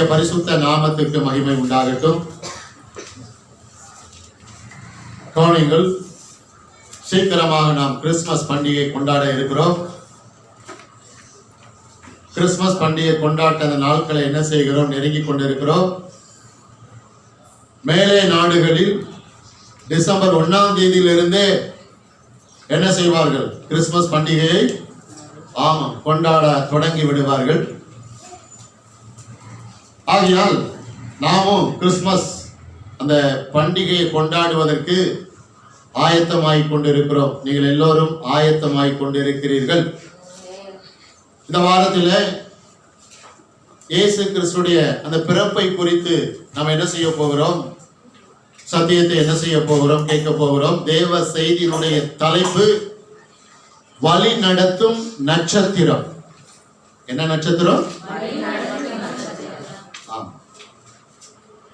கர்த்தருடைய பரிசுத்த நாமத்துக்கு மகிமை உண்டாகட்டும். கவனிங்கள், சீக்கிரமாக நாம் கிறிஸ்துமஸ் பண்டிகை கொண்டாட இருக்கிறோம். கிறிஸ்துமஸ் பண்டிகை கொண்டாட்ட நாட்களை என்ன செய்கிறோம்? நெருங்கிக் கொண்டிருக்கிறோம். மேலே நாடுகளில் டிசம்பர் 1ஆம் தேதியிலிருந்தே என்ன செய்வார்கள்? கிறிஸ்துமஸ் பண்டிகையை கொண்டாட தொடங்கி விடுவார்கள். ஆகையால் நாமும் கிறிஸ்துமஸ் அந்த பண்டிகையை கொண்டாடுவதற்கு ஆயத்தமாகிக் கொண்டிருக்கிறோம். நீங்கள் எல்லோரும் ஆயத்தமாகிக் கொண்டிருக்கிறீர்கள். இந்த வாரத்தில் இயேசு கிறிஸ்துடைய அந்த பிறப்பை குறித்து நாம் என்ன செய்ய போகிறோம்? சத்தியத்தை என்ன செய்ய போகிறோம்? கேட்க போகிறோம். தேவ செய்தியினுடைய தலைப்பு வழி நடத்தும் நட்சத்திரம். என்ன நட்சத்திரம்?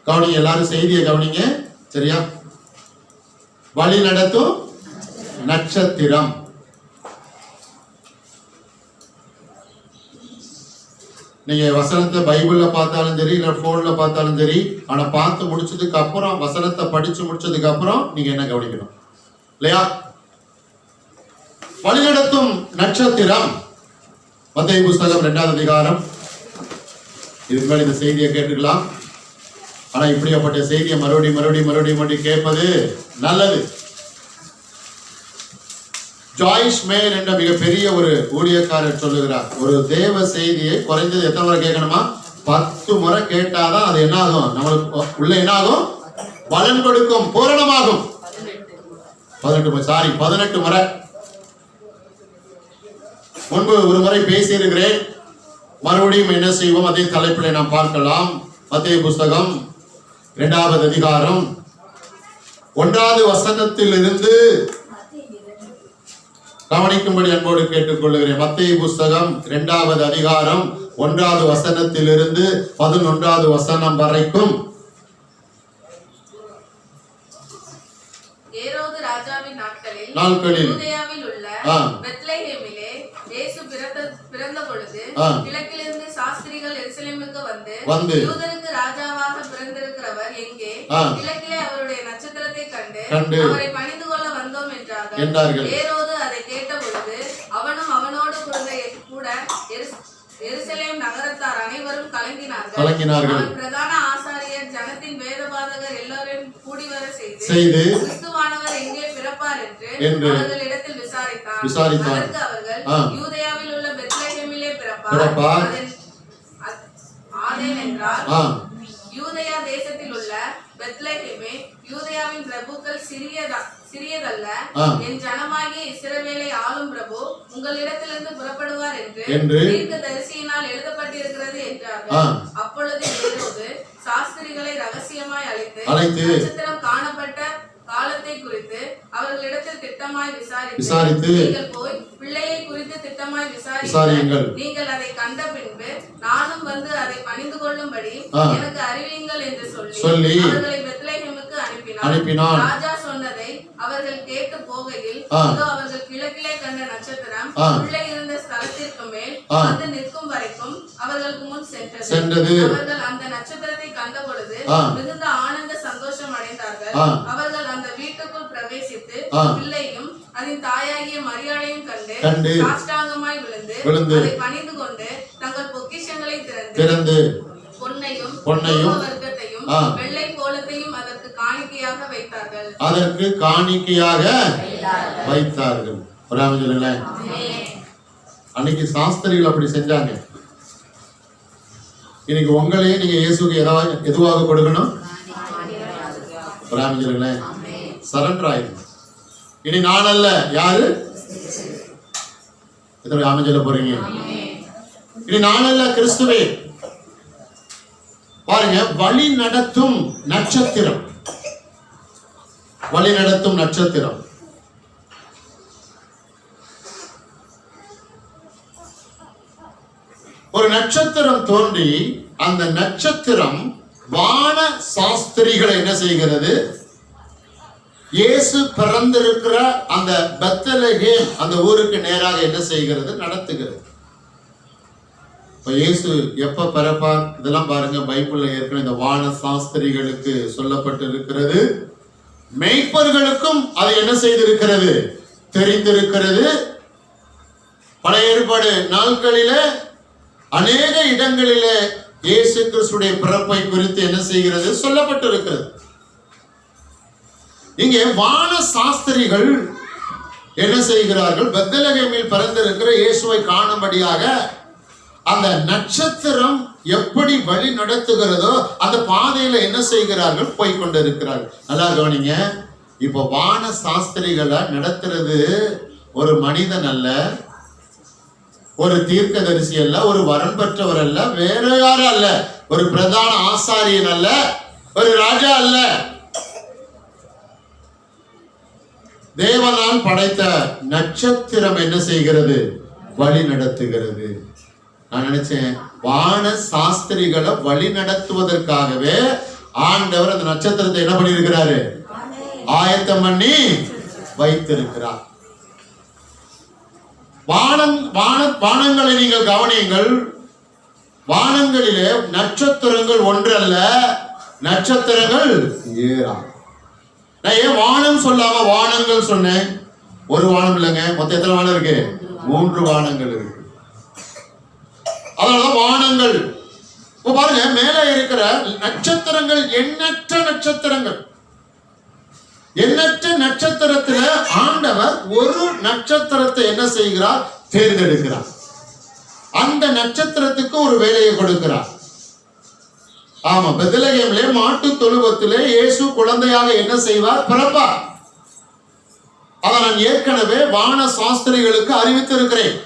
கவனிங்க, எல்லாரும் செய்தியை கவனிங்க, சரியா? வழி நடத்தும் நட்சத்திரம். நீங்க வசனத்தை பைபிள்ல பார்த்தாலும் சரி, இல்ல போன்ல பார்த்தாலும் சரி, ஆனா பார்த்து முடிச்சதுக்கு அப்புறம், வசனத்தை படிச்சு முடிச்சதுக்கு அப்புறம் நீங்க என்ன கவனிக்கணும் இல்லையா? வழிநடத்தும் நட்சத்திரம். மத்தேயு புஸ்தகம் 2ஆம் அதிகாரம். இதுக்கு மேல இந்த செய்தியை கேட்டுக்கலாம். ஆனா இப்படியாப்பட்ட செய்தியை மறுபடியும் கேட்பது நல்லது. ஜாய்ஸ் மேல் என்ற மிகப்பெரிய ஒரு ஊழியக்காரர் சொல்லுகிறார், ஒரு தேவ செய்தியை குறைந்தது எத்தனை முறை கேட்கணுமா? 10 முறை கேட்டாதான் அது என்ன ஆகும்? நம்மளுக்கு உள்ள என்ன ஆகும்? பலன் கொடுக்கும், பூரணமாகும். 18 முறை. முன்பு ஒரு முறை பேசியிருக்கிறேன். மறுபடியும் என்ன செய்வோம்? அதே தலைப்பில் நாம் பார்க்கலாம். மத்தேயு புஸ்தகம் 2ஆவது அதிகாரம் 1வது வசனத்தில் இருந்து கவனிக்கும்படி அன்போடு கேட்டுக்கொள்கிறேன். மத்தேயு புஸ்தகம் 2ஆவது அதிகாரம் 1வது வசனத்தில் இருந்து 11வது வசனம் வரைக்கும். ஏரோது ராஜாவின் நாட்களில் யூதேயாவில் உள்ள பெத்லெகேமிலே இயேசு பிறந்த பொழுது கிழக்கிலிருந்து சாஸ்திரிகள் எருசலேமுக்கு வந்து யூதருக்கு ராஜாவாக பிறந்திருக்கிறவர் எங்கே? கிழக்கிலே அவருடைய நட்சத்திரத்தை கண்டு அவரை பணிந்து கொள்ள வந்தோம் என்றார்கள். ஏரோது அதை கேட்ட பொழுது அவனும் அவனோடு கூட எருசலேம் நகரத்தார் அனைவரும் கலங்கினார்கள். அவன் பிரதான ஆசாரியர் ஜனத்தின் வேதபாதகர் எல்லாரையும் கூடிவர செய்து கிறிஸ்துவானவர் எங்கே பிறப்பார் என்று அவர்களிடத்தில் விசாரித்தான். அதற்கு அவர்கள் யூதேயாவில் உள்ள பெத்லெகேமிலே பிறப்பார் ஆதேனென்றார். யூதேயா தேசத்தில் உள்ள பெத்லெகேமே, யூதேயாவின் பிரபுக்கள் சிறியதல்ல, என் ஜனமாகிய இஸ்ரவேலை ஆளும் பிரபு உங்களிடத்திலிருந்து புறப்படுவார் என்று தீர்க்கதரிசியினால் எழுதப்பட்டிருக்கிறது என்றார்கள். அப்பொழுது ஏரோது சாஸ்திரிகளை ரகசியமாய் அழைத்து நட்சத்திரம் காணப்பட்ட காலத்தை குறித்து அவர்களிடத்தில் திட்டமாய் விசாரித்து நீங்கள் போய் பிள்ளையை குறித்து திட்டமாய் விசாரியுங்கள். நீங்கள் அதை கண்ட பின்பு நானும் வந்து அதை பணிந்து கொள்ளும்படி எனக்கு அறிவியுங்கள் என்று சொல்லி அவர்களை பெத்லெகேமுக்கு அனுப்பினான். ராஜா சொன்னதை அவர்கள் கேட்டு போகையில் அவர்கள் கிழக்கிலே கண்ட நட்சத்திரம் பிள்ளை இருந்த ஸ்தலத்திற்கு மேல் வந்து நிற்கும் வரைக்கும் அவர்களுக்கு முன் சென்றது. அவர்கள் அந்த நட்சத்திரத்தை கண்ட பொழுது மிகுந்த ஆனந்த சந்தோஷம் அடைந்தார்கள். அவர்கள் அந்த வீட்டுக்குள் பிரவேசித்து பிள்ளையும் அதன் தாயாகிய மரியாளையும் கண்டு சாஷ்டாங்கமாய் விழுந்து அதை பணிந்து கொண்டு தங்கள் பொக்கிஷங்களை திறந்து பொன்னையும் வர்க்கத்தையும் வெள்ளை கோலத்தையும் அதற்கு காணிக்கையாக வைத்தார்கள். அன்னைக்கு சாஸ்திரிகள் அப்படி செஞ்சாங்க. இன்னைக்கு உங்களையே நீங்க இயேசுக்கு எதுவாக கொடுக்கணும்? சரண்டர் ஆயிடும். இனி நான் அல்ல, யாரு? எத்தனை ஆமென் சொல்ல போறீங்க? இனி நான் அல்ல, கிறிஸ்துவே. பாருங்க, வழி நடத்தும் நட்சத்திரம். வழி நடத்தும் நட்சத்திரம். ஒரு நட்சத்திரம் தோன்றி அந்த நட்சத்திரம் வான சாஸ்திரிகளை என்ன செய்கிறது? இயேசு பிறந்திருக்கிற அந்த பெத்லெகேம் அந்த ஊருக்கு நேராக என்ன செய்கிறது? நடத்துகிறது. இப்ப இயேசு எப்ப பிறப்பார் இதெல்லாம் பாருங்க, பைபிள்ல ஏற்கனவே இந்த வான சாஸ்திரிகளுக்கு சொல்லப்பட்டு இருக்கிறது, மெய்ப்பர்களுக்கும் அது என்ன செய்திருக்கிறது, தெரிந்திருக்கிறது. பழைய ஏற்பாடு நாட்களிலே அநேக இடங்களிலே இயேசு கிறிஸ்துடைய பிறப்பை குறித்து என்ன செய்கிறது, சொல்லப்பட்டிருக்கிறது. இங்கே வான சாஸ்திரிகள் என்ன செய்கிறார்கள், பெத்லகேமில் பிறந்திருக்கிற இயேசுவை காணும்படியாக அந்த நட்சத்திரம் எப்படி வழி நடத்துகிறதோ அந்த பாதையில என்ன செய்கிறார்கள், போய்கொண்டிருக்கிறார்கள். நல்லா கவனிங்க, இப்ப வான சாஸ்திரிகளை நடத்துறது ஒரு மனிதன் அல்ல, ஒரு தீர்க்கதரிசி அல்ல, ஒரு வரன் பெற்றவர் அல்ல, வேற யாரும் அல்ல, ஒரு பிரதான ஆசாரியன் அல்ல, ஒரு ராஜா அல்ல, தேவனால் படைத்த நட்சத்திரம் என்ன செய்கிறது, வழி நடத்துகிறது. நான் நினைச்சேன், வான சாஸ்திரிகளை வழி நடத்துவதற்காகவே ஆண்டவர் அந்த நட்சத்திரத்தை என்ன பண்ணியிருக்கிறாரு, ஆயத்தம் பண்ணி வைத்திருக்கிறார். வானங்களை நீங்கள் கவனியுங்கள், வானங்களிலே நட்சத்திரங்கள் ஒன்றல்ல, நட்சத்திரங்கள் ஏராளம். நான் ஏன் வானம் சொல்லாம வானங்கள் சொன்னேன்? ஒரு வானம் இல்லைங்க, மொத்தம் எத்தனை வானம் இருக்கு, 3 வானங்கள் இருக்கு. அதனால வானங்கள். இப்ப பாருங்க, மேலே இருக்கிற நட்சத்திரங்கள் எண்ணற்ற நட்சத்திரங்கள். எண்ணற்ற நட்சத்திரத்துல ஆண்டவர் ஒரு நட்சத்திரத்தை என்ன செய்கிறார், தேர்ந்தெடுக்கிறார். அந்த நட்சத்திரத்துக்கு ஒரு வேலையை கொடுக்கிறார். ஆமா, பெத்லகேமிலே மாட்டு தொழுவத்திலே இயேசு குழந்தையாக என்ன செய்வார், பிறப்பார். அதை நான் ஏற்கனவே வான சாஸ்திரிகளுக்கு அறிவித்திருக்கிறேன்.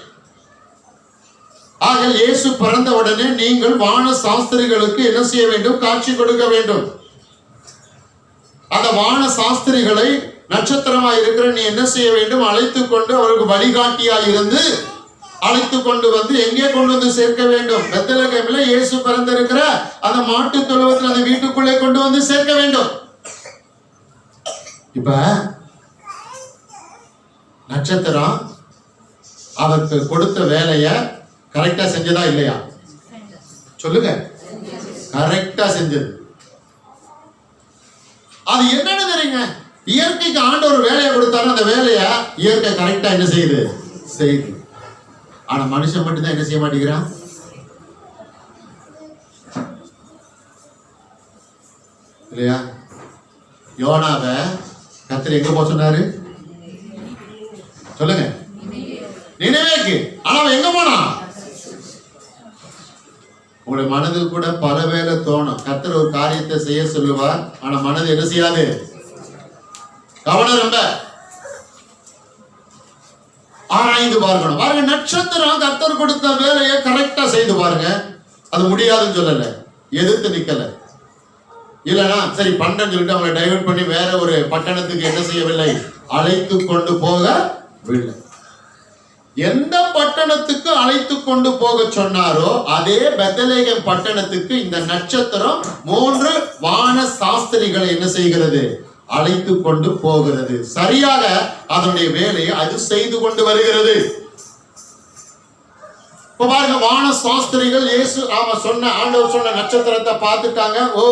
ஆக இயேசு பிறந்த உடனே நீங்கள் வான சாஸ்திரிகளுக்கு என்ன செய்ய வேண்டும், காட்சி கொடுக்க வேண்டும். அந்த வான சாஸ்திரிகளை நட்சத்திரமாய் இருக்கிற நீ என்ன செய்ய வேண்டும், அழைத்து கொண்டு அவருக்கு வழிகாட்டியாய் இருந்து அழைத்து கொண்டு வந்து எங்கே கொண்டு வந்து சேர்க்க வேண்டும், பெத்லகேமிலே இயேசு பிறந்திருக்கிற அந்த மாட்டு தொழுவத்தில் அந்த வீட்டுக்குள்ளே கொண்டு வந்து சேர்க்க வேண்டும். இப்ப நட்சத்திரம் அவருக்கு கொடுத்த வேலைய கரெக்டா செஞ்சதா இல்லையா, சொல்லுங்க. கரெக்டா செஞ்சது. அது என்னன்னு தெரியுங்க, இயற்கைக்கு ஆண்டவர் வேலையை கொடுத்தாரு, அந்த வேலைய இயற்கை கரெக்டா என்ன செய்யுது, செய்யுது. ஆனா மனுஷன் மட்டும்தான் என்ன செய்ய மாட்டேங்கிறான். இல்லையா? யோனாவை கர்த்தர் எங்க போக சொன்னாரு, சொல்லுங்க, நினைவேக்கு. ஆனா அவன் எங்க போனா? உங்களுடைய மனதில் கூட பல வேளை தோணும், கர்த்தர் ஒரு காரியத்தை செய்ய சொல்லுவார், ஆனா மனது என்ன செய்யாது, கவனம் ரொம்ப ஆராய்ந்து பார்க்கணும். பாருங்க, நட்சத்திரம் கர்த்தர் கொடுத்த வேலையை கரெக்டா செய்து பாருங்க. அது முடியாதுன்னு சொல்லல, எதிர்த்து நிக்கல. இல்லனா சரி பண்றேன்னு சொல்லிட்டு அவங்களை டைவர்ட் பண்ணி வேற ஒரு பட்டணத்துக்கு என்ன செய்யவில்லை, அழைத்து கொண்டு போகவில்லை. எந்த பட்டணத்துக்கு அழைத்து கொண்டு போக சொன்னாரோ அதே பெத்லகேம் பட்டணத்துக்கு இந்த நட்சத்திரம் 3 வான சாஸ்திரிகளை என்ன செய்கிறது, அழைத்து கொண்டு போகிறது. சரியாக அதனுடைய வேலையை அது செய்து கொண்டு வருகிறது. இப்ப பாருங்க, வான சாஸ்திரிகள் இயேசு சொன்ன ஆண்டவர் சொன்ன நட்சத்திரத்தை பார்த்துட்டாங்க. ஓ,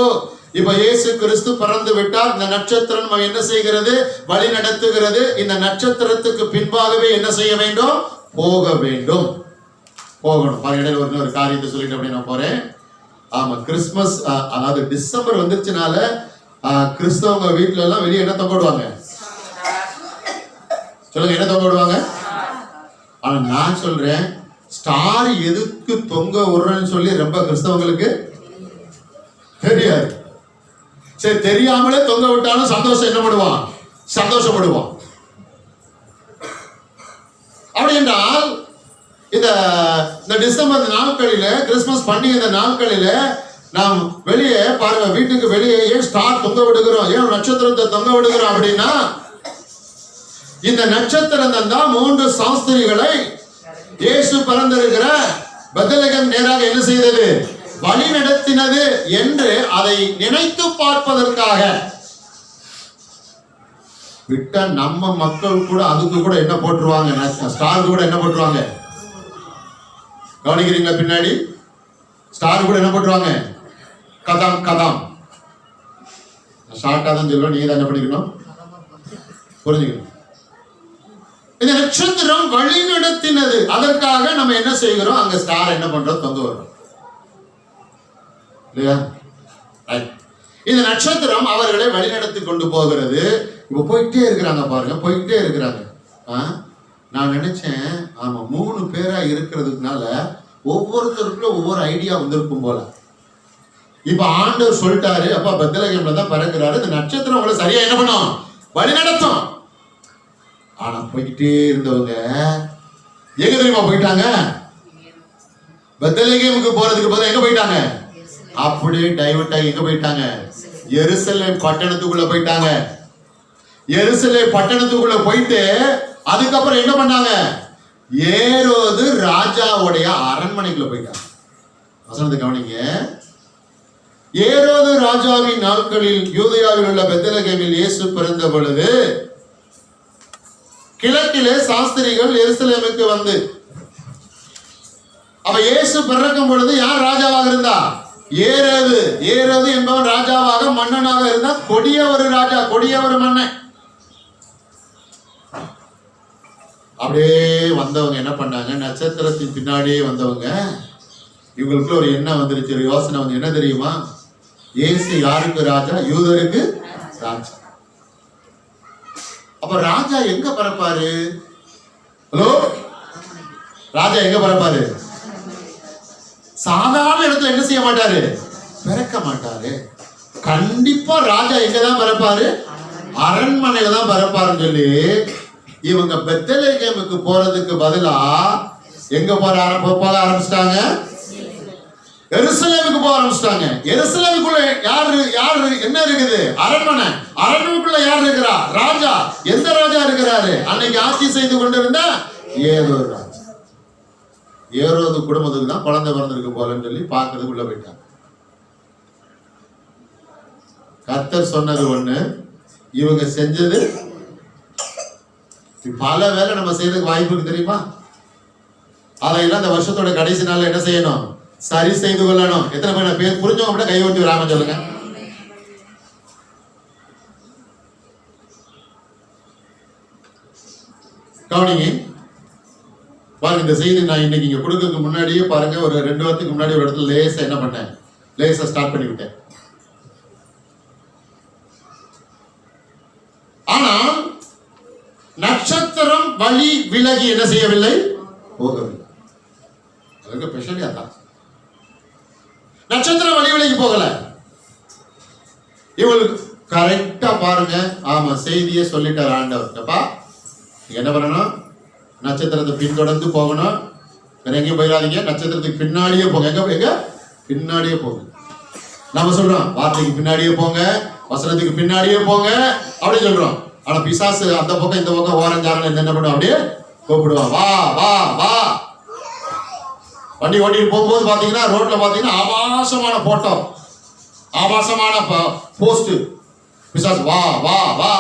இப்ப இயேசு கிறிஸ்து பிறந்து விட்டார். இந்த நட்சத்திரம் என்ன செய்கிறது, வழி நடத்துகிறது. இந்த நட்சத்திரத்துக்கு பின்பாகவே என்ன செய்ய வேண்டும், போக வேண்டும், போகணும். இடையில ஒரு காரியத்தை சொல்லிட்டு அப்படி நான் போறேன். ஆமா, கிறிஸ்துமஸ் அதாவது டிசம்பர் வந்துருச்சுனால கிறிஸ்தவங்க வீட்டுல எல்லாம் வெளியே என்ன தொங்க விடுவாங்க, சொல்லுங்க, என்ன தொங்க விடுவாங்க. ஆனா நான் சொல்றேன், ஸ்டார் எதுக்கு தொங்க விடுறேன்னு சொல்லி ரொம்ப கிறிஸ்தவங்களுக்கு தெரியாது. சரி, தெரியாமலே தொங்க விட்டாலும் சந்தோஷம் என்ன பண்ணுவான், சந்தோஷப்படுவான். அப்படி என்றால் இந்த டிசம்பர் நாட்களில, கிறிஸ்துமஸ் பண்டிகை நாட்களில நாம் வெளியே பாருங்க, வீட்டுக்கு வெளியே ஏன் ஸ்டார் தொங்க விடுகிறோம், ஏன் நட்சத்திரத்தை தொங்க விடுகிறோம் அப்படின்னா, இந்த நட்சத்திரம் தான் 3 சாஸ்திரிகளை இயேசு பிறந்திருக்கிற பெத்லகேம் நேராக என்ன செய்தது, வழி நடத்தினது என்று அதை நினைத்து பார்ப்பதற்காக விட்ட நம்ம மக்கள் கூட அதுக்கு கூட என்ன போட்டுருவாங்க, ஸ்டார் கூட என்ன போட்டுருவாங்க. கவனிக்கிறீங்களா? பின்னாடி ஸ்டார் கூட என்ன போட்டுருவாங்க? கதாம் கதாம். ஷார்ட்டா தான் சொல்லுவோம், நீங்க தான் என்ன பண்ணிக்கணும், புரிஞ்சுக்கணும். இந்த நட்சத்திரம் வழி நடத்தினது. அதற்காக நம்ம என்ன செய்கிறோம்? அங்க ஸ்டார் என்ன பண்றோம்? தொங்க வரும் இல்லையா? இந்த நட்சத்திரம் அவர்களை வழிநடத்தி கொண்டு போகிறது. இப்ப போயிட்டே இருக்கிறாங்க பாருங்க, போயிட்டே இருக்கிறாங்க. நான் நினைச்சேன், ஆமா 3 பேரா இருக்கிறதுனால ஒவ்வொருத்தருக்குள்ள ஒவ்வொரு ஐடியா வந்திருக்கும் போல. இப்ப ஆண்டவர் சொல்லிட்டாரு, அப்பா பெத்லகேம்ல தான் பிறக்கிறாரு, இந்த நட்சத்திரம் உங்களை சரியா என்ன பண்ணும்? வழி நடத்தும். ஆனா போய்கிட்டே இருந்தவங்க எங்க தெரியுமா போயிட்டாங்க? பெத்லகேமுக்கு போறதுக்கு பதிலா எங்க போயிட்டாங்க? அப்படியே டைவர்ட் ஆகி எங்க போயிட்டாங்க? எருசலேம் பட்டணத்துக்குள்ள போயிட்டாங்க. எருசலேம் பட்டணத்துக்குள்ள போயிட்டு அதுக்கப்புறம் என்ன பண்ணாங்க? ஏரோது ராஜாவுடைய அரண்மனைக்குள்ள போயிட்டாங்க. வசனத்தை கவனிங்க. ஏரோது ராஜாவின் நாட்களில் யூதேயாவில் உள்ள பெத்லகேமில் இயேசு பிறந்த பொழுது கிழக்கிலே சாஸ்திரிகள் எருசலேமுக்கு வந்து, அப்ப இயேசு பிறக்கும் பொழுது யார் ராஜாவாக இருந்தா? ஏரோது. ஏரோது என்பவன் ராஜாவாக மன்னனாக இருந்தா. கொடிய ஒரு ராஜா, கொடிய ஒரு மன்னன். அப்படியே வந்தவங்க என்ன பண்ணாங்க? நட்சத்திரத்தின் பின்னாடியே வந்தவங்க இவங்களுக்குள்ள ஒரு எண்ணம் வந்துருச்சு, ஒரு யோசனை வந்து. என்ன தெரியுமா? இயேசு யாருக்கு ராஜா? யூதருக்கு ராஜா. அப்ப ராஜா எங்க பிறப்பாரு? ஹலோ, ராஜா எங்க பிறப்பாரு? சாதாரண இடத்துல என்ன செய்ய மாட்டாரு? பிறக்க மாட்டாரு. கண்டிப்பா ராஜா எங்கதான் பிறப்பாரு? அரண்மனையில தான் பிறப்பாருன்னு சொல்லி இவங்க பெத்லகேமுக்கு போறதுக்கு பதிலா எங்க போக ஆரம்பிச்சிட்டாங்க? எருசலேமுக்கு போக ஆரம்பிச்சிட்டாங்க. எருசலேமுக்குள்ள யாரு என்ன இருக்குது? அரண்மனை. அரண்மனைக்குள்ள யார் இருக்கிறா? ராஜா. எந்த ராஜா இருக்கிறாரு? அன்னைக்கு ஆட்சி செய்து கொண்டிருந்த ஏரோது ராஜா. ஏரோது குடும்பத்துக்கு தான் குழந்தை பிறந்திருக்கு போலன்னு சொல்லி பார்க்கறதுக்குள்ள போயிட்டாங்க. கர்த்தர் சொன்னது ஒண்ணு, இவங்க செஞ்சது பல வேலை. நம்ம செய்யறதுக்கு வாய்ப்பு இருக்கு தெரியுமா? அதையெல்லாம் இந்த வருஷத்தோட கடைசி நாள்ல என்ன செய்யணும்? சரி செய்து கொள்ளணும். எத்தனை பேர் புரிஞ்சவங்க அப்படியே கை ஓட்டி வராம சொல்லுங்க. கவனிங்க பாருங்க, இந்த செய்தி நான் இன்னைக்கு இங்க கொடுக்கறதுக்கு முன்னாடியே பாருங்க, ஒரு 2 வாரத்துக்கு முன்னாடி ஒரு இடத்துல லேசா என்ன பண்ணேன்? லேசா ஸ்டார்ட் பண்ணி விட்டேன். ஆனால் நட்சத்திரம் வழி விலகி என்ன செய்யவில்லை? போகவில்லை. அதுக்கு ஸ்பெஷலி அதான். நட்சத்திரம் வழி விலகி போகல. இவளுக்கு கரெக்டா பாருங்க. ஆமா, செய்தியை சொல்லிட்டார் ஆண்டவர். அப்பா என்ன பண்ணணும்? நட்சத்திரத்தை பின்தொடர்ந்து போகணும். வேற எங்கேயும் போயிடாதீங்க. நட்சத்திரத்துக்கு பின்னாடியே போங்க. எங்க பின்னாடியே போங்க. நம்ம சொல்றோம் வார்த்தைக்கு பின்னாடியே போங்க, வசனத்துக்கு பின்னாடியே போங்க அப்படின்னு சொல்றோம். ஆனா பிசாசு அந்த பக்கம் இந்த பக்கம் ஓரஞ்சாரன் என்ன பண்ணுவோம்? அப்படியே கூப்பிடுவான், வா வா வா. வண்டி ஓட்டிட்டு போகும்போது பாத்தீங்கன்னா ரோட்ல பாத்தீங்கன்னா ஆபாசமான போட்டோ, ஆபாசமான போஸ்ட். பிசாசு வா வா வா.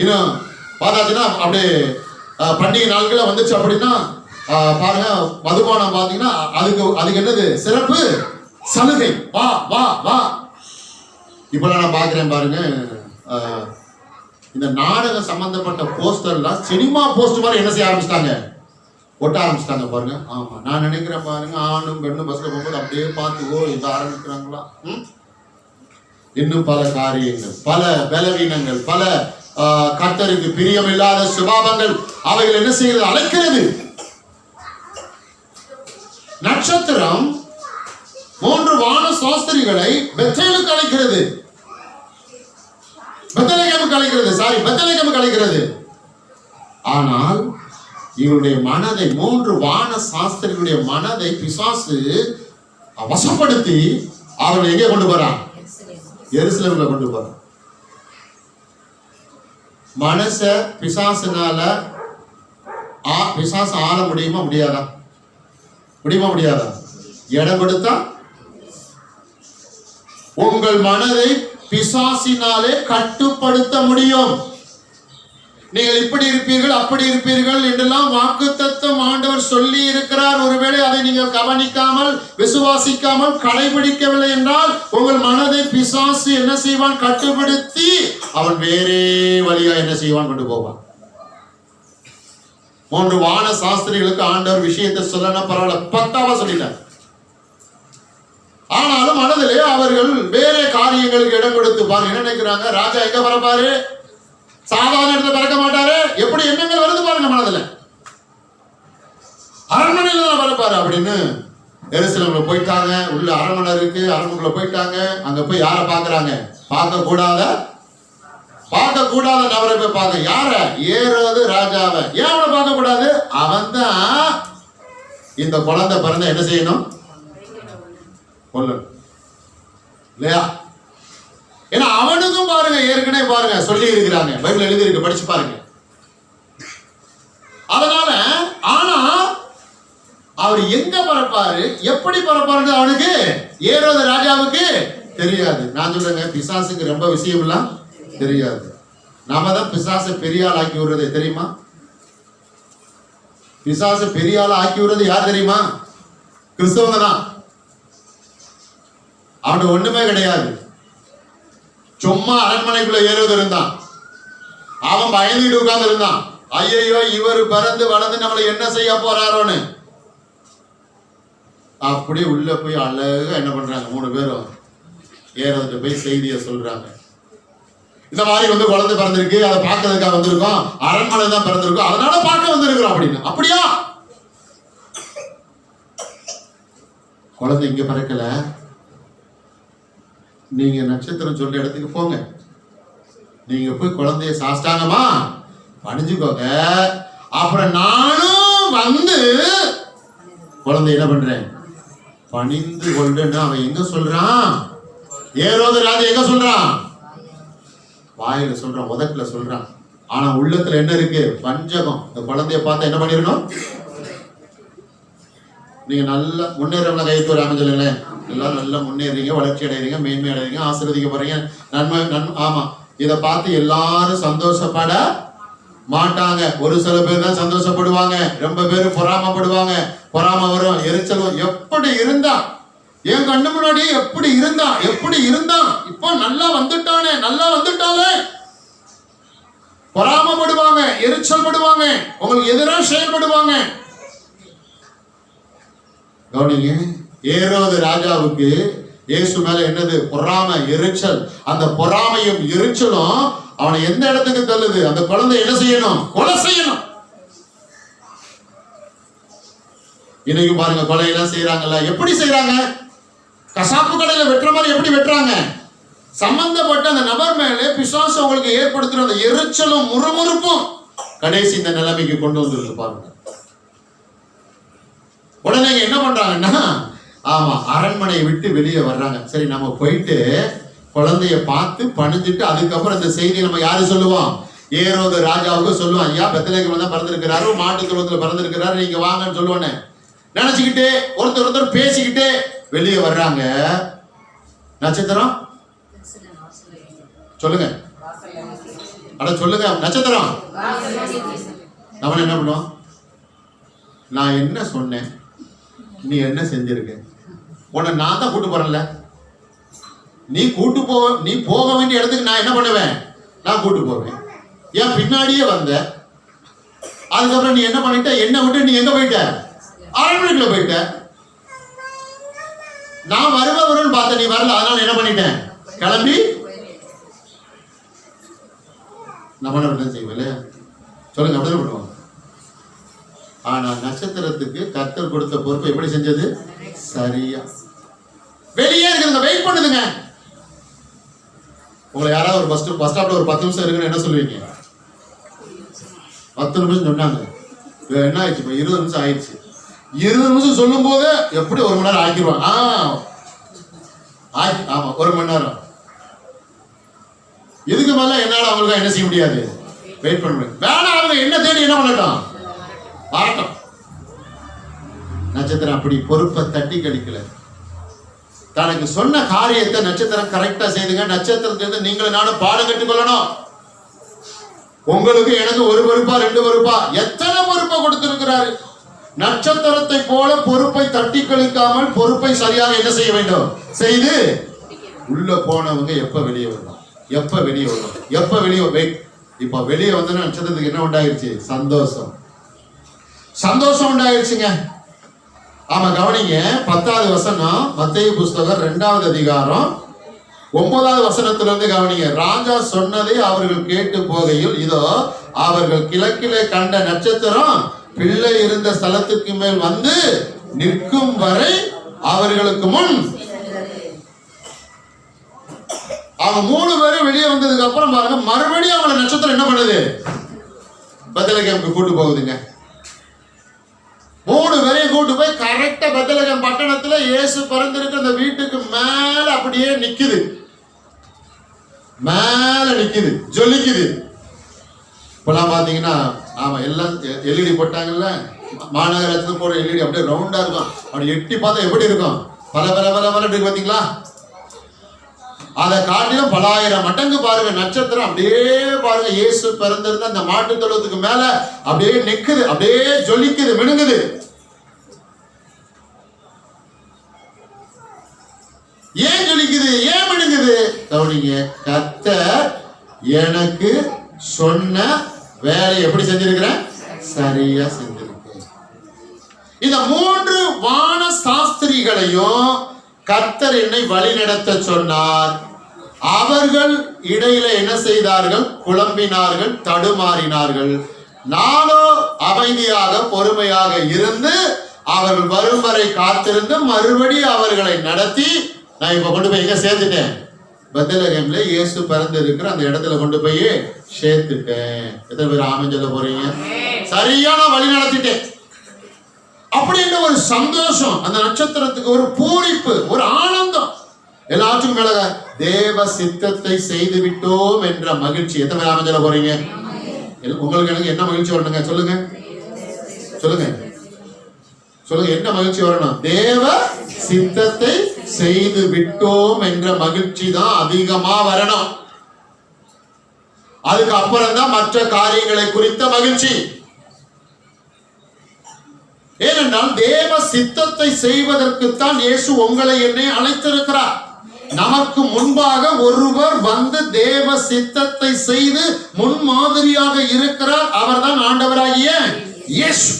இன்னும் பார்த்தாச்சுன்னா அப்படியே பண்டிகை நாட்கள் வந்துச்சு அப்படின்னா பாருங்க, மதுபானம் பாத்தீங்கன்னா அதுக்கு என்னது சிறப்பு சலுகை, வா வா வா. இப்பெல்லாம் நான் பாக்குறேன் பாருங்க, இந்த நாடக சம்பந்தப்பட்ட போஸ்டர்லாம் சினிமா போஸ்டர் மாதிரி என்ன செய்ய ஆரம்பிச்சிட்டாங்க? ஒட்ட ஆரம்பிச்சிட்டாங்க பாருங்க. ஆமா, நான் நினைக்கிறேன் பாருங்க, ஆணும் பெண்ணும் பஸ்ல போகும்போது அப்படியே பார்த்துக்கோ இதை ஆரம்பிக்கிறாங்களா. இன்னும் பல காரியங்கள், பல பலவீனங்கள், பல கர்த்தருக்கு பிரியமில்லாத சுபாவங்கள் அவைகள் என்ன செய்கிறது? அழைக்கிறது. நட்சத்திரம் 3 வான சாஸ்திரிகளை பெத்தேலுக்கு அழைக்கிறது, பெத்லகேமுக்கு அழைக்கிறது. ஆனால் இவருடைய மனதை, 3 வான சாஸ்திரிகளுடைய மனதை பிசாசு வசப்படுத்தி அவர்களை எங்கே கொண்டு போறான்? எருசலேமுல கொண்டு போறான். மனச பிசாசுனால பிசாசு ஆள முடியுமா? முடியாதா? இடம் கொடுத்தா உங்கள் மனதை பிசாசினாலே கட்டுப்படுத்த முடியும். நீங்கள் இப்படி இருப்பீர்கள் அப்படி இருப்பீர்கள் என்றெல்லாம் வாக்குத்தத்தம் ஆண்டவர் சொல்லி இருக்கிறார். ஒருவேளை அதை நீங்கள் கவனிக்காமல் விசுவாசிக்காமல் கடைபிடிக்கவில்லை என்றால் உங்கள் மனதை பிசாசு என்ன செய்வான்? கட்டுப்படுத்தி அவன் வேறே வழியா என்ன செய்வான்? கொண்டு போவான். 3 வான சாஸ்திரிகளுக்கு ஆண்டவர் விஷயத்தை சொல்லணும், பரவாயில்ல, பக்காவா சொல்லிட்டார். ஆனாலும் மனதிலே அவர்கள் வேற காரியங்களுக்கு இடம் கொடுத்து பாருங்க. என்ன நினைக்கிறாங்க? ராஜா எங்க பறப்பாரு? சாதாரண இடத்துல பறக்க மாட்டாரு. எப்படி எண்ணங்கள் வருது பாருங்க மனதுல. அரண்மனையில தான் பறப்பாரு அப்படின்னு எருசலேம்ல போயிட்டாங்க. உள்ள அரண்மனை இருக்கு, அரண்மனைக்குள்ள போயிட்டாங்க. அங்க போய் யார பாக்குறாங்க? பார்க்க கூடாத நபரை போய் பார்க்க. யார? ஏரோது ராஜாவை. ஏன் அவனை பார்க்க கூடாது? அவன் தான் இந்த குழந்தை பிறந்த என்ன செய்யணும்? கொல்லணும் இல்லையா? ஏன்னா அவனுக்கும் பாருங்க, ஏற்கனவே பாருங்க சொல்லி இருக்கிறாங்க, பைபிள் எழுதி இருக்கு, படிச்சு பாருங்க. அதனால ஆனா அவர் எங்க பறப்பாரு, எப்படி பறப்பாரு அவனுக்கு, ஏரோது ராஜாவுக்கு தெரியாது. நான் சொல்றேங்க, பிசாசுக்கு ரொம்ப விஷயம் எல்லாம் தெரியாது. நாம தான் பிசாசை பெரிய ஆள் ஆக்கி விடுறது தெரியுமா? பிசாசை பெரிய ஆள் ஆக்கி விடுறது யார் தெரியுமா? கிறிஸ்தவங்க தான். அவனுக்கு ஒண்ணுமே கிடையாது. சும்மா அரண்மனைக்குள்ள ஏறுவது இருந்தான். அவன் பயந்துட்டு உட்கார்ந்து இருந்தான். ஐயோ இவர் பறந்து வளர்ந்து நம்மளை என்ன செய்ய போறாரோன்னு. அப்படியே உள்ள போய் அழகா என்ன பண்றாங்க? 3 பேரும் ஏறதுக்கு போய் செய்தியை சொல்றாங்க. இந்த மாதிரி குழந்தை பிறந்திருக்கு, அதை பார்க்கறதுக்காக வந்திருக்கோம், அரண்மனை தான் பிறந்திருக்கோம், அதனால பார்க்க வந்திருக்கிறோம் அப்படின்னு. அப்படியா? குழந்தை இங்க பிறக்கல, நீங்க நட்சத்திரம் சொல்ற இடத்துக்கு போங்க. நீங்க போய் குழந்தைய சாஷ்டாங்கமா பணிஞ்சுக்கோங்க. அப்புறம் நானும் வந்து குழந்தை என்ன பண்றேன்? பணிந்து கொள்ளுன்னு அவன் எங்க சொல்றான்? ஏரோது ராஜா எங்க சொல்றான்? வாயில சொல்றான், உதட்டுல சொல்றான். ஆனா உள்ளத்துல என்ன இருக்கு? வஞ்சகம். இந்த குழந்தைய பார்த்தா என்ன பண்ணிடணும்? நீங்க நல்ல முன்னேறவங்கள கைக்கு ஒரு அமைஞ்சல எல்லாரும் நல்லா முன்னேறீங்க, வளர்ச்சி அடைகிறீங்க, மேன்மை அடைகிறீங்க, ஆசீர்வதிக்க போறீங்க, நன்மை. ஆமா, இதை பார்த்து எல்லாரும் சந்தோஷப்பட மாட்டாங்க. ஒரு சில பேர் தான் சந்தோஷப்படுவாங்க, ரொம்ப பேர் பொறாமப்படுவாங்க. பொறாம வரும், எரிச்சல் வரும். எப்படி இருந்தா என் கண்ணு முன்னாடி எப்படி இருந்தான் இப்போ நல்லா வந்துட்டாலே பொறாமப்படுவாங்க, எரிச்சல் படுவாங்க, உங்களுக்கு எதிராக செயல்படுவாங்க. கவனிங்க, ஏரோது ராஜாவுக்கு இயேசு மேல என்னது? பொறாமை, எரிச்சல். அந்த பொறாமையும் எரிச்சலும் அவனை எந்த இடத்துக்கு தள்ளுது? அந்த குழந்தை என்ன செய்யணும்? கொலை செய்யணும். இன்னைக்கு பாருங்க, கொலையெல்லாம் செய்யறாங்கல்ல. எப்படி செய்யறாங்க? கசாப்பு கடையில வெட்டுற மாதிரி எப்படி வெட்டுறாங்க? சம்பந்தப்பட்ட அந்த நபர் மேலே பிசாசு அவங்களுக்கு ஏற்படுத்துற அந்த எரிச்சலும் முறுமுறுப்பும் கடைசி இந்த நிலைமைக்கு கொண்டு வந்துருக்கு பாருங்க. உடனே என்ன பண்றாங்கன்னா, ஆமா, அரண்மனையை விட்டு வெளியே வர்றாங்க. சரி, நம்ம போயிட்டு குழந்தைய பார்த்து பணிஞ்சிட்டு அதுக்கப்புறம் இந்த செய்தி நம்ம யாரு சொல்லுவோம்? ஏரோது ராஜாவுக்கு சொல்லுவோம். ஐயா, பெத்லகேம்ல தான் பிறந்திருக்கிறாரு, மாட்டு தொழுவத்துல பிறந்திருக்கிறாரு, நீங்க வாங்கன்னு சொல்லுவோன்னு நினைச்சுக்கிட்டு ஒருத்தர் பேசிக்கிட்டு வெளியே வர்றாங்க. நட்சத்திரம் சொல்லுங்க, சொல்லுங்க, நட்சத்திரம். நம்ம என்ன பண்ணுவோம்? நான் என்ன சொன்னேன், நீ என்ன செஞ்சிருக்க? உன்னை நான் தான் கூட்டு போறேன்ல, நீ போக வேண்டிய இடத்துக்கு நான் என்ன பண்ணுவேன்? நான் கூட்டு போவேன். ஏன் பின்னாடியே வந்த? அதுக்கப்புறம் நீ என்ன பண்ணிட்ட? என்ன விட்டு நீ எங்க போயிட்ட? அரண்மனைக்குள்ள போயிட்ட. நான் வருவன்னு பார்த்த, நீ வரல, அதனால என்ன பண்ணிட்டேன்? கிளம்பி நம்ம என்ன செய்வோம்? சொல்லுங்க, அப்படி பண்ணுவோம். ஆனா நட்சத்திரத்துக்கு கர்த்தர் கொடுத்த பொறுப்பை எப்படி செஞ்சது? சரியா வெளியே இருக்கிறத வெயிட் பண்ணுதுங்க. உங்களை யாராவது ஒரு பஸ் ஸ்டாப்ல ஒரு 10 நிமிஷம் இருக்குன்னு என்ன சொல்லுவீங்க? 10 நிமிஷம் சொன்னாங்க, என்ன ஆயிடுச்சு? இப்போ 20 நிமிஷம் ஆயிடுச்சு. 20 நிமிஷம் சொல்லும் போது எப்படி 1 மணி நேரம் ஆக்கிடுவாங்க. ஆமா, 1 மணி நேரம். இதுக்கு மேல என்னால அவங்களுக்கு என்ன செய்ய முடியாது? வெயிட் பண்ண முடியாது. வேணா, அவங்க என்ன தேடி என்ன பண்ணட்டும்? வரட்டும். நட்சத்திரம் அப்படி பொறுப்பை தட்டி கழிக்கல. தனக்கு சொன்ன காரியத்தை நட்சத்திரம் கரெக்டா செய்துங்க. நட்சத்திரத்திலிருந்து நீங்களும் நானும் பாடம் கற்றுக்கொள்ளணும். உங்களுக்கு எனக்கு ஒரு பொறுப்பா 2 பொறுப்பா? எத்தனை பொறுப்பை கொடுத்திருக்கிறாரு. நட்சத்திரத்தை போல பொறுப்பை தட்டி கழிக்காமல் பொறுப்பை சரியாக என்ன செய்ய வேண்டும் செய்து உள்ள போனவங்க எப்ப வெளியே வரணும், எப்ப வெளியே வரணும், எப்ப வெளியே. இப்ப வெளியே வந்த நட்சத்திரத்துக்கு என்ன உண்டாயிருச்சு? சந்தோஷம், சந்தோஷம் உண்டாயிருச்சுங்க. ஆமா, கவனிங்க. 10வது வசனம் மத்தேயு புஸ்தகம் 2வது அதிகாரம் 9வது வசனத்திலிருந்து கவனிங்க. ராஜா சொன்னதை அவர்கள் கேட்டு போகையில், இதோ அவர்கள் கிழக்கிலே கண்ட நட்சத்திரம் பிள்ளை இருந்த ஸ்தலத்துக்கு மேல் வந்து நிற்கும் வரை அவர்களுக்கு முன். அவங்க 3 பேரும் வெளியே வந்ததுக்கு அப்புறம் பாருங்க, மறுபடியும் அவங்கள நட்சத்திரம் என்ன பண்ணுது? பெத்லகேமுக்கு கூட்டு போகுதுங்க. 3 பேரையும் கூட்டு போய் கரெக்டா பெத்லகேம் பட்டணத்துல இயேசு பிறந்திருக்கிற அந்த வீட்டுக்கு மேல அப்படியே நிக்குது, மேல நிக்குது, ஜொலிக்குது. இப்பெல்லாம் பாத்தீங்கன்னா, ஆமா, எல்லாம் எல்இடி போட்டாங்கல்ல, மாநகராட்சியில் போற எல்இடி அப்படியே ரவுண்டா இருக்கும். அப்படி எட்டி பார்த்தா எப்படி இருக்கும்? பல பல பல பல இருக்கு பாத்தீங்களா? அதை காட்டிலும் பல ஆயிரம் மடங்கு பாருங்க நட்சத்திரம். அப்படியே பாருங்க, இயேசு பிறந்திருந்த அந்த மாட்டு தொழுவத்துக்கு மேல அப்படியே நிக்குது, அப்படியே ஜொலிக்குது, மினுங்குது. ஏன் ஜொலிக்குது, ஏன் மினுங்குது? கவனிங்க. கர்த்தர் எனக்கு சொன்ன வேலை எப்படி செஞ்சிருக்கிறேன்? சரியா செஞ்சிருக்கேன். இந்த 3 வான சாஸ்திரிகளையும் கர்த்தர் என்னை வழி நடத்த சொன்னார். அவர்கள் இடையில என்ன செய்தார்கள்? குழம்பினார்கள், தடுமாறினார்கள். நானோ அமைதியாக பொறுமையாக இருந்து அவர்கள் வரும் வரை காத்திருந்து மறுபடியும் அவர்களை நடத்தி, நான் இப்ப கொண்டு போய் எங்க சேர்த்துட்டேன்? பெத்லகேம்ல இயேசு பிறந்து இருக்கிற அந்த இடத்துல கொண்டு போய் சேர்த்துட்டேன். எத்தனை பேர் ஆமென் சொல்ல போறீங்க? சரியான வழி நடத்திட்டேன் அப்படின்னு ஒரு சந்தோஷம். அந்த நட்சத்திரத்துக்கு ஒரு பூரிப்பு, ஒரு ஆனந்தம். எல்லாத்துக்கும் மேல தேவ சித்தத்தை செய்து விட்டோம் என்ற மகிழ்ச்சி. எத்தனை பேர் ஆமென் சொல்ல போறீங்க? உங்களுக்கு எனக்கு என்ன மகிழ்ச்சி வரணுங்க? சொல்லுங்க, சொல்லுங்க, சொல்லுங்க. என்ன மகிழ்ச்சி வரணும்? தேவ சித்தத்தை செய்து விட்டோம் என்ற மகிழ்ச்சி தான் அதிகமா வரணும். அதுக்கு அப்புறம் தான் மற்ற காரியங்களை குறித்த மகிழ்ச்சி. ஏனென்றால் தேவ சித்தத்தை செய்வதற்குத்தான் இயேசு உங்களை என்னை அழைத்திருக்கிறார். நமக்கு முன்பாக ஒருவர் வந்து தேவ சித்தத்தை செய்து முன்மாதிரியாக இருக்கிறார். அவர்தான் ஆண்டவராகிய இயேசு.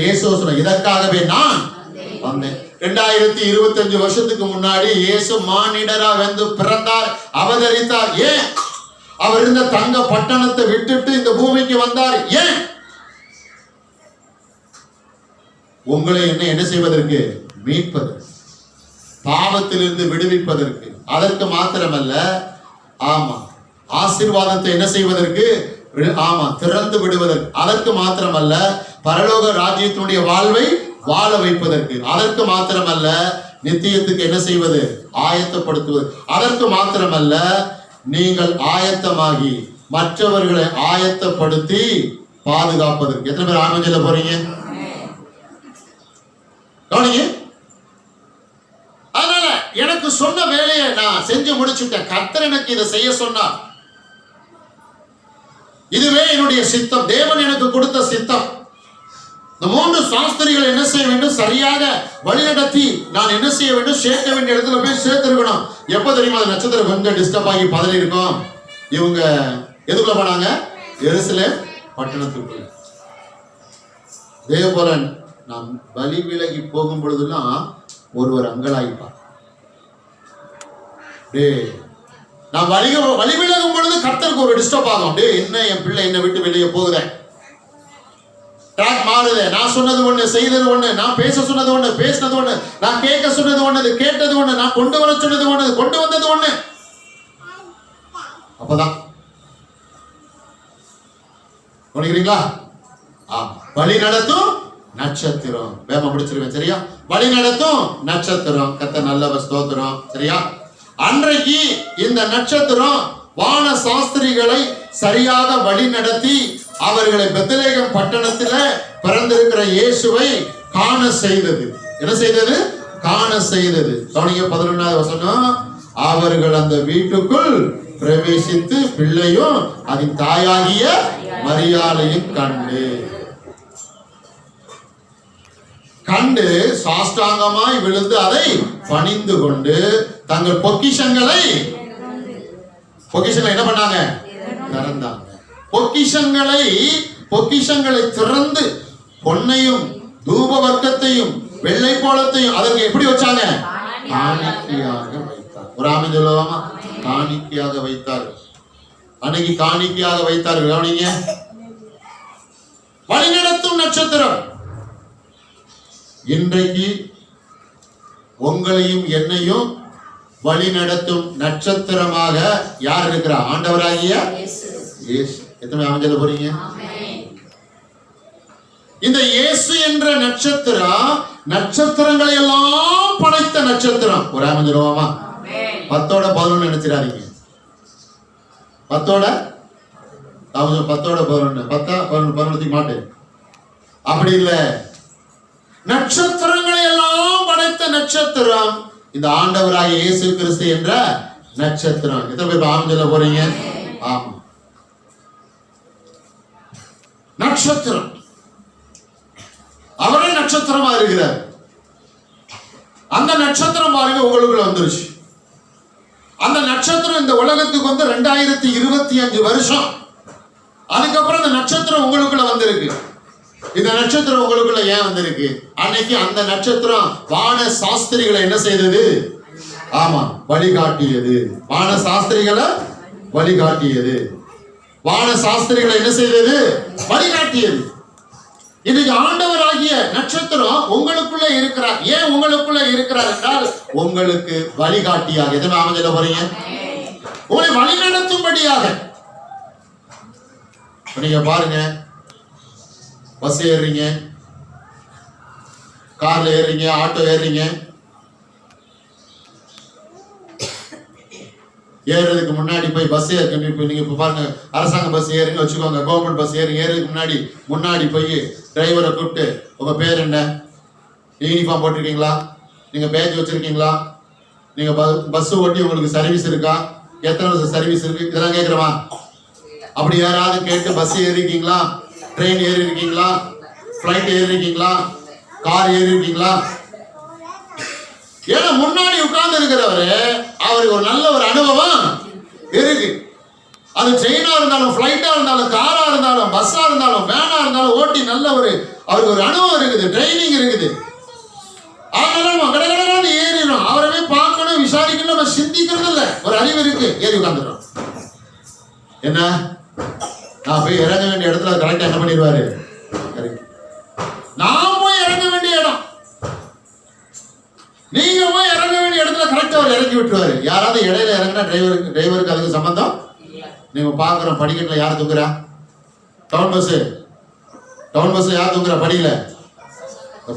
இயேசு சொன்ன, இதற்காகவே நான் வந்தேன். 2025 வருஷத்துக்கு முன்னாடி இயேசு மானிடரா வந்து பிறந்தார், அவதரித்தார். ஏன்? அவர் இருந்த தங்க பட்டணத்தை விட்டுட்டு இந்த பூமிக்கு வந்தார். ஏன்? உங்களை என்ன செய்வதற்கு? மீட்பதற்கு, பாவத்திலிருந்து விடுவிப்பதற்கு. அதற்கு மாத்திரமல்ல, ஆமா, ஆசீர்வாதத்தை என்ன செய்வதற்கு? ஆமா, திறந்து விடுவதற்கு. அதற்கு மாத்திரமல்ல, பரலோக ராஜ்யத்தினுடைய வாழ்வை வாழ வைப்பதற்கு. அதற்கு மாத்திரமல்ல, நித்தியத்துக்கு என்ன செய்வது? ஆயத்தப்படுத்துவது. அதற்கு மாத்திரமல்ல, நீங்கள் ஆயத்தமாகி மற்றவர்களை ஆயத்தப்படுத்தி பாதுகாப்பதற்கு. எத்தனை பேர் ஆமென் சொல்ல போறீங்க? கவனிங்க. அதனால எனக்கு சொன்ன வேலையை நான் செஞ்சு முடிச்சுட்டேன். கர்த்தர் எனக்கு இதை செய்ய சொன்னார். இதுவே என்னுடைய சித்தம், தேவன் எனக்கு கொடுத்த சித்தம். இந்த 3 சாஸ்திரிகள் என்ன செய்ய வேண்டும்? சரியாக வழிநடத்தி நான் என்ன செய்ய வேண்டும்? சேர்க்க வேண்டிய இடத்துல போய் சேர்த்திருக்கணும். எப்ப தெரியுமா? அந்த நட்சத்திரம் கொஞ்சம் டிஸ்டர்ப் ஆகி பதறி இருக்கும். இவங்க எதுக்குள்ள போனாங்க? எருசலேம் பட்டணத்துக்குள்ள. அதே போல நாம் வழி விலகி போகும் பொழுதுலாம் ஒருவர் அங்கலாய்ப்பார். நான் வழி விலகும் பொழுது கர்த்தருக்கு ஒரு டிஸ்டர்ப் ஆகும். என்ன என் பிள்ளை என்னை விட்டு வெளியே போகுதேன், ட்ராக் மாறுது. நான் சொன்னது ஒண்ணு, செய்தது ஒண்ணு, நான் பேச சொன்னது ஒண்ணு, பேசினது ஒண்ணு, நான் கேட்க சொன்னது ஒண்ணு, கேட்டது ஒண்ணு, நான் கொண்டு வர சொன்னது ஒண்ணு, கொண்டு வந்தது ஒண்ணு. அப்பதான் புரியுறீங்களா? வழி நடத்தும் நட்சத்திரம். வேம முடிச்சிருவேன், சரியா? வழி நடத்தும் நட்சத்திரம். கர்த்தர் நல்லவர், ஸ்தோத்திரம், சரியா? அன்றைக்கு இந்த நட்சத்திரம் வான சாஸ்திரிகளை சரியாக வழி நடத்தி அவர்களை பெத்லகேம் பட்டணத்தில் பிறந்திருக்கிற இயேசுவை காண செய்தது. என்ன செய்தது? காண செய்தது. கவனிங்க 11வது வசனம். அவர்கள் அந்த வீட்டுக்குள் பிரவேசித்து பிள்ளையும் அதன் தாயாகிய மரியாளையும் கண்டு சாஷ்டாங்கமாய் விழுந்து அதை பணிந்து கொண்டு தங்கள் பொக்கிஷங்களை என்ன பண்ணாங்க? திறந்தாங்க. பொக்கிஷங்களை திறந்து பொன்னையும் தூப வர்க்கத்தையும் வெள்ளை போலத்தையும் அதற்கு எப்படி வச்சாங்க? காணிக்கையாக வைத்தார். ஒரு ஆமென் சொல்லுவாமா? காணிக்கையாக வைத்தார்கள். அன்னைக்கு காணிக்கையாக வைத்தார்கள். கவனிங்க, வழிநடத்தும் நட்சத்திரம். இன்றைக்கு உங்களையும் என்னையும் வழி நடத்தும் நட்சத்திரமாக யார் இருக்கிறா? ஆண்டவராகிய இயேசு. எத்தனை ஆமென் சொல்ல போறீங்க? இந்த இயேசு என்ற நட்சத்திரம் நட்சத்திரங்களை எல்லாம் படைத்த நட்சத்திரம். ஒரு ஆமென் சொல்லுவோமா? 10 நினைச்சிடாதீங்க. 10 11 மாட்டேன். அப்படி இல்ல, நட்சத்திரங்களை எல்லாம் படைத்த நட்சத்திரம் இந்த ஆண்டவராகிய இயேசு கிறிஸ்து என்ற நட்சத்திரம். எத்தனை பேர் ஆமென் சொல்ல போறீங்க? ஆமா, நட்சத்திரம். அவரே நட்சத்திரமா இருக்கிறார். அந்த நட்சத்திரம் பாருங்க உங்களுக்குள்ள வந்துருச்சு. அந்த நட்சத்திரம் இந்த உலகத்துக்கு வந்து 2025 வருஷம். அதுக்கப்புறம் அந்த நட்சத்திரம் உங்களுக்குள்ள வந்திருக்கு. இந்த நட்சத்திரம் உங்களுக்குள்ள ஏன் வந்திருக்கு? அன்னைக்கு அந்த நட்சத்திரம் வான சாஸ்திரிகளை என்ன செய்தது? ஆமா, வழிகாட்டியது. வான சாஸ்திரிகளை வழிகாட்டியது. வான சாஸ்திரிகளை என்ன செய்தது? வழிகாட்டியது. இன்னைக்கு ஆண்டவராகிய நட்சத்திரம் உங்களுக்குள்ள இருக்கிறார். ஏன் உங்களுக்குள்ள இருக்கிறார் என்றால் உங்களுக்கு வழிகாட்டியாக. எதுவுமே ஆமென் சொல்ல போறீங்க? உங்களை வழிநடத்தும்படியாக. நீங்க பாருங்க, பஸ் ஏறுறீங்க, கார்ல ஏறுறீங்க, ஆட்டோ ஏறுறீங்க. ஏறுறதுக்கு முன்னாடி போய் பஸ் நீங்க இப்ப பாருங்க, அரசாங்க பஸ் ஏறுங்க வச்சுக்கோங்க, கவர்மெண்ட் பஸ் ஏறுறதுக்கு முன்னாடி போய் டிரைவரை கூப்பிட்டு உங்க பேர் என்ன, யூனிஃபார்ம் போட்டிருக்கீங்களா, நீங்க பேட்ச் வச்சிருக்கீங்களா, நீங்க பஸ் ஓட்டி உங்களுக்கு சர்வீஸ் இருக்கா, எத்தனை வருஷம் சர்வீஸ் இருக்கு, இதெல்லாம் கேட்கிறோமா? அப்படி யாராவது கேட்டு பஸ் ஏறிருக்கீங்களா, ட்ரெயின் ஏறி இருக்கீங்களா, பிளைட் ஏறி இருக்கீங்களா, கார் ஏறி இருக்கீங்களா? ஏன்னா முன்னாடி உட்கார்ந்து இருக்கிறவரு அவருக்கு ஒரு நல்ல ஒரு அனுபவம் இருக்கு. அது ட்ரெயினா இருந்தாலும், பிளைட்டா இருந்தாலும், காரா இருந்தாலும், பஸ்ஸா இருந்தாலும், வேனா இருந்தாலும் ஓட்டி நல்ல அவருக்கு ஒரு அனுபவம் இருக்குது, ட்ரைனிங் இருக்குது. அதனால கடற்கரை ஏறிடும். அவரவே பார்க்கணும், விசாரிக்கணும், நம்ம சிந்திக்கிறது இல்லை. ஒரு அறிவு இருக்கு, ஏறி உட்காந்துடும். என்ன, நான் போய் இறங்க வேண்டிய இடத்துல கரெக்டா என்ன பண்ணிடுவாரு? நான் போய் இறங்க வேண்டிய இடம், நீங்க போய் இறங்க வேண்டிய இடத்துல கரெக்டா அவர் இறக்கி விட்டுருவாரு. யாராவது இடையில இறங்கினா டிரைவருக்கு அதுக்கு சம்பந்தம். நீங்க பாக்குறோம், படிக்கட்டுல யார் தூங்குறா? டவுன் பஸ் யார் தூங்குறா? படிக்கல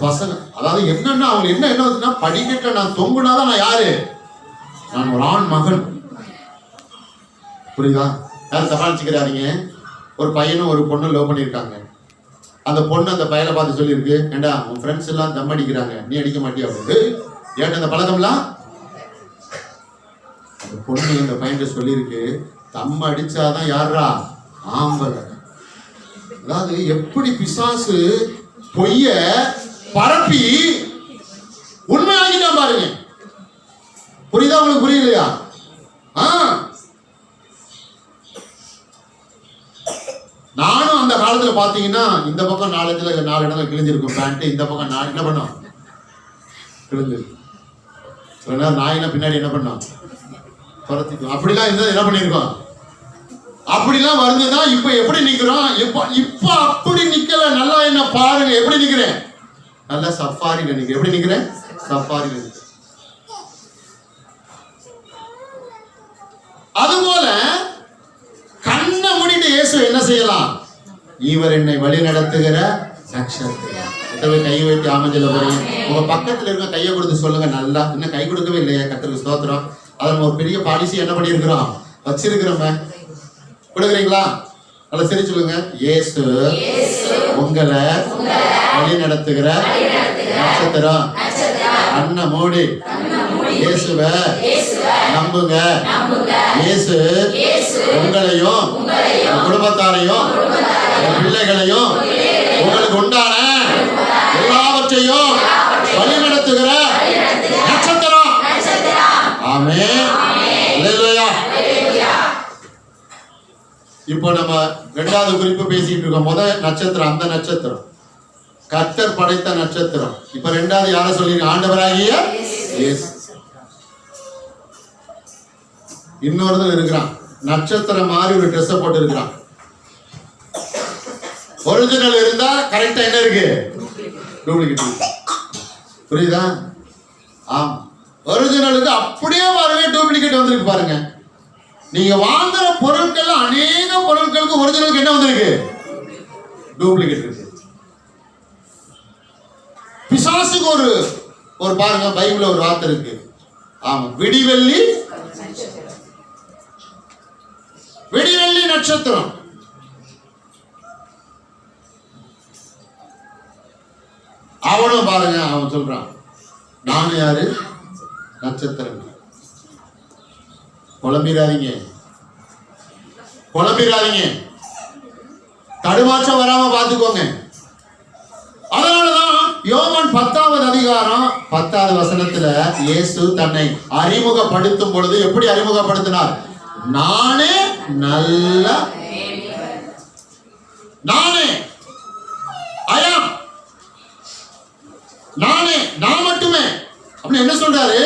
பசங்க. அதாவது என்னன்னா அவங்க என்ன படிக்கட்டுல நான் தொங்குனாதான் நான் யாரு? நான் ஒரு ஆண் மகன். புரியுதா? யாரும் சமாளிச்சுக்கிறாருங்க. ஒரு பையனும் ஒரு பொண்ணும் லவ் பண்ணியிருக்காங்க. அந்த பொண்ணு அந்த பையனை பார்த்து சொல்லியிருக்கு, ஏண்டா உன் ஃப்ரெண்ட்ஸ் எல்லாம் தம் அடிக்கிறாங்க, நீ அடிக்க மாட்டியா அப்படின்னு. ஏன்டா அந்த பழக்கம்லாம்? அந்த பொண்ணு இந்த பையன் சொல்லியிருக்கு, தம் அடிச்சாதான் யாரா ஆம்பளை. அதாவது எப்படி பிசாசு பொய்ய பரப்பி உண்மையாகிதான் பாருங்க. புரியுதா உங்களுக்கு? புரியலையா? நானும் அந்த காலத்துல பாத்தீங்கன்னா இந்த பக்கம் 4 இடத்துல கிழிஞ்சிருக்கும் பேண்ட், இந்த பக்கம் நான் என்ன பண்ணோம்? கிழிஞ்சிருக்கும். சில நேரம் நாயினா பின்னாடி என்ன பண்ணோம்? துரத்திக்கும். அப்படிலாம் இருந்தா என்ன பண்ணிருக்கோம்? அப்படிலாம் வருதுதான். இப்ப எப்படி நிக்கிறோம்? இப்ப அப்படி நிக்கல. நல்லா என்ன பாருங்க, எப்படி நிக்கிறேன்? நல்லா சஃபாரில நிக்கிறேன். எப்படி நிக்கிறேன்? சஃபாரில நிக்கிறேன். அதுபோல கண்ணை மூடிட்டு இயேசு என்ன செய்யலாம்? இவர் என்னை வழி நடத்துகிற நட்சத்திரம். கை வைத்து ஆமென் சொல்ல போறீங்க. உங்க பக்கத்துல இருக்க கையை கொடுத்து சொல்லுங்க. நல்லா இன்னும் கை கொடுக்கவே இல்லையா? கர்த்தருக்கு ஸ்தோத்திரம். அதை நம்ம ஒரு பெரிய பாலிசி என்ன பண்ணிருக்கிறோம்? வச்சிருக்கிறோம். கொடுக்குறீங்களா? நல்லா சரி சொல்லுங்க. இயேசு உங்களை வழி நடத்துகிற நட்சத்திரம். கண்ணை மூடி இயேசுவை நம்புங்க. இயேசு உங்களையும் உங்க குடும்பத்தாரையும் உங்க பிள்ளைகளையும் உங்களுக்கு உண்டான எல்லாவற்றையும் வழிநடத்துகிற நட்சத்திரம். ஆமென். அல்லேலூயா. இப்போ நம்ம இரண்டாவது குறிப்பு பேசிட்டு இருக்கோம். முதல் நட்சத்திரம், அந்த நட்சத்திரம் கர்த்தர் படைத்த நட்சத்திரம். இப்ப இரண்டாவது யார சொல்லிருக்க? ஆண்டவராகிய இயேசு. இன்னொருத்தர் இருக்கிறான், நட்சத்திரம் மாதிரி ஒரு ட்ரெஸ் போட்டு இருக்கிறான். ஒரிஜினல் இருந்தா கரெக்டா என்ன இருக்கு? டூப்ளிகேட் இருக்கு. புரியுதா? ஆமா, ஒரிஜினலுக்கு அப்படியே பாருங்க, டூப்ளிகேட் வந்திருக்கு பாருங்க. நீங்க வாங்குற பொருட்கள் அநேக பொருட்களுக்கு ஒரிஜினலுக்கு என்ன வந்திருக்கு? டூப்ளிகேட் இருக்கு. பிசாசுக்கு ஒரு பாருங்க, பைபிள்ல ஒரு வார்த்தை இருக்கு. ஆமா, விடிவெள்ளி நட்சத்திரம். அவனும் பாருங்க, அவன் சொல்றான், நானும் யாரு? நட்சத்திரம். குழம்பிடாதீங்க, தடுமாற்றம் வராம பாத்துக்கோங்க. அதனாலதான் யோவான் 10வது அதிகாரம் 10வது வசனத்துல இயேசு தன்னை அறிமுகப்படுத்தும் பொழுது எப்படி அறிமுகப்படுத்தினார்? நானே நல்ல, நானே ஐயாம், நானே, நான் மட்டுமே அப்படின்னு என்ன சொல்றாரு?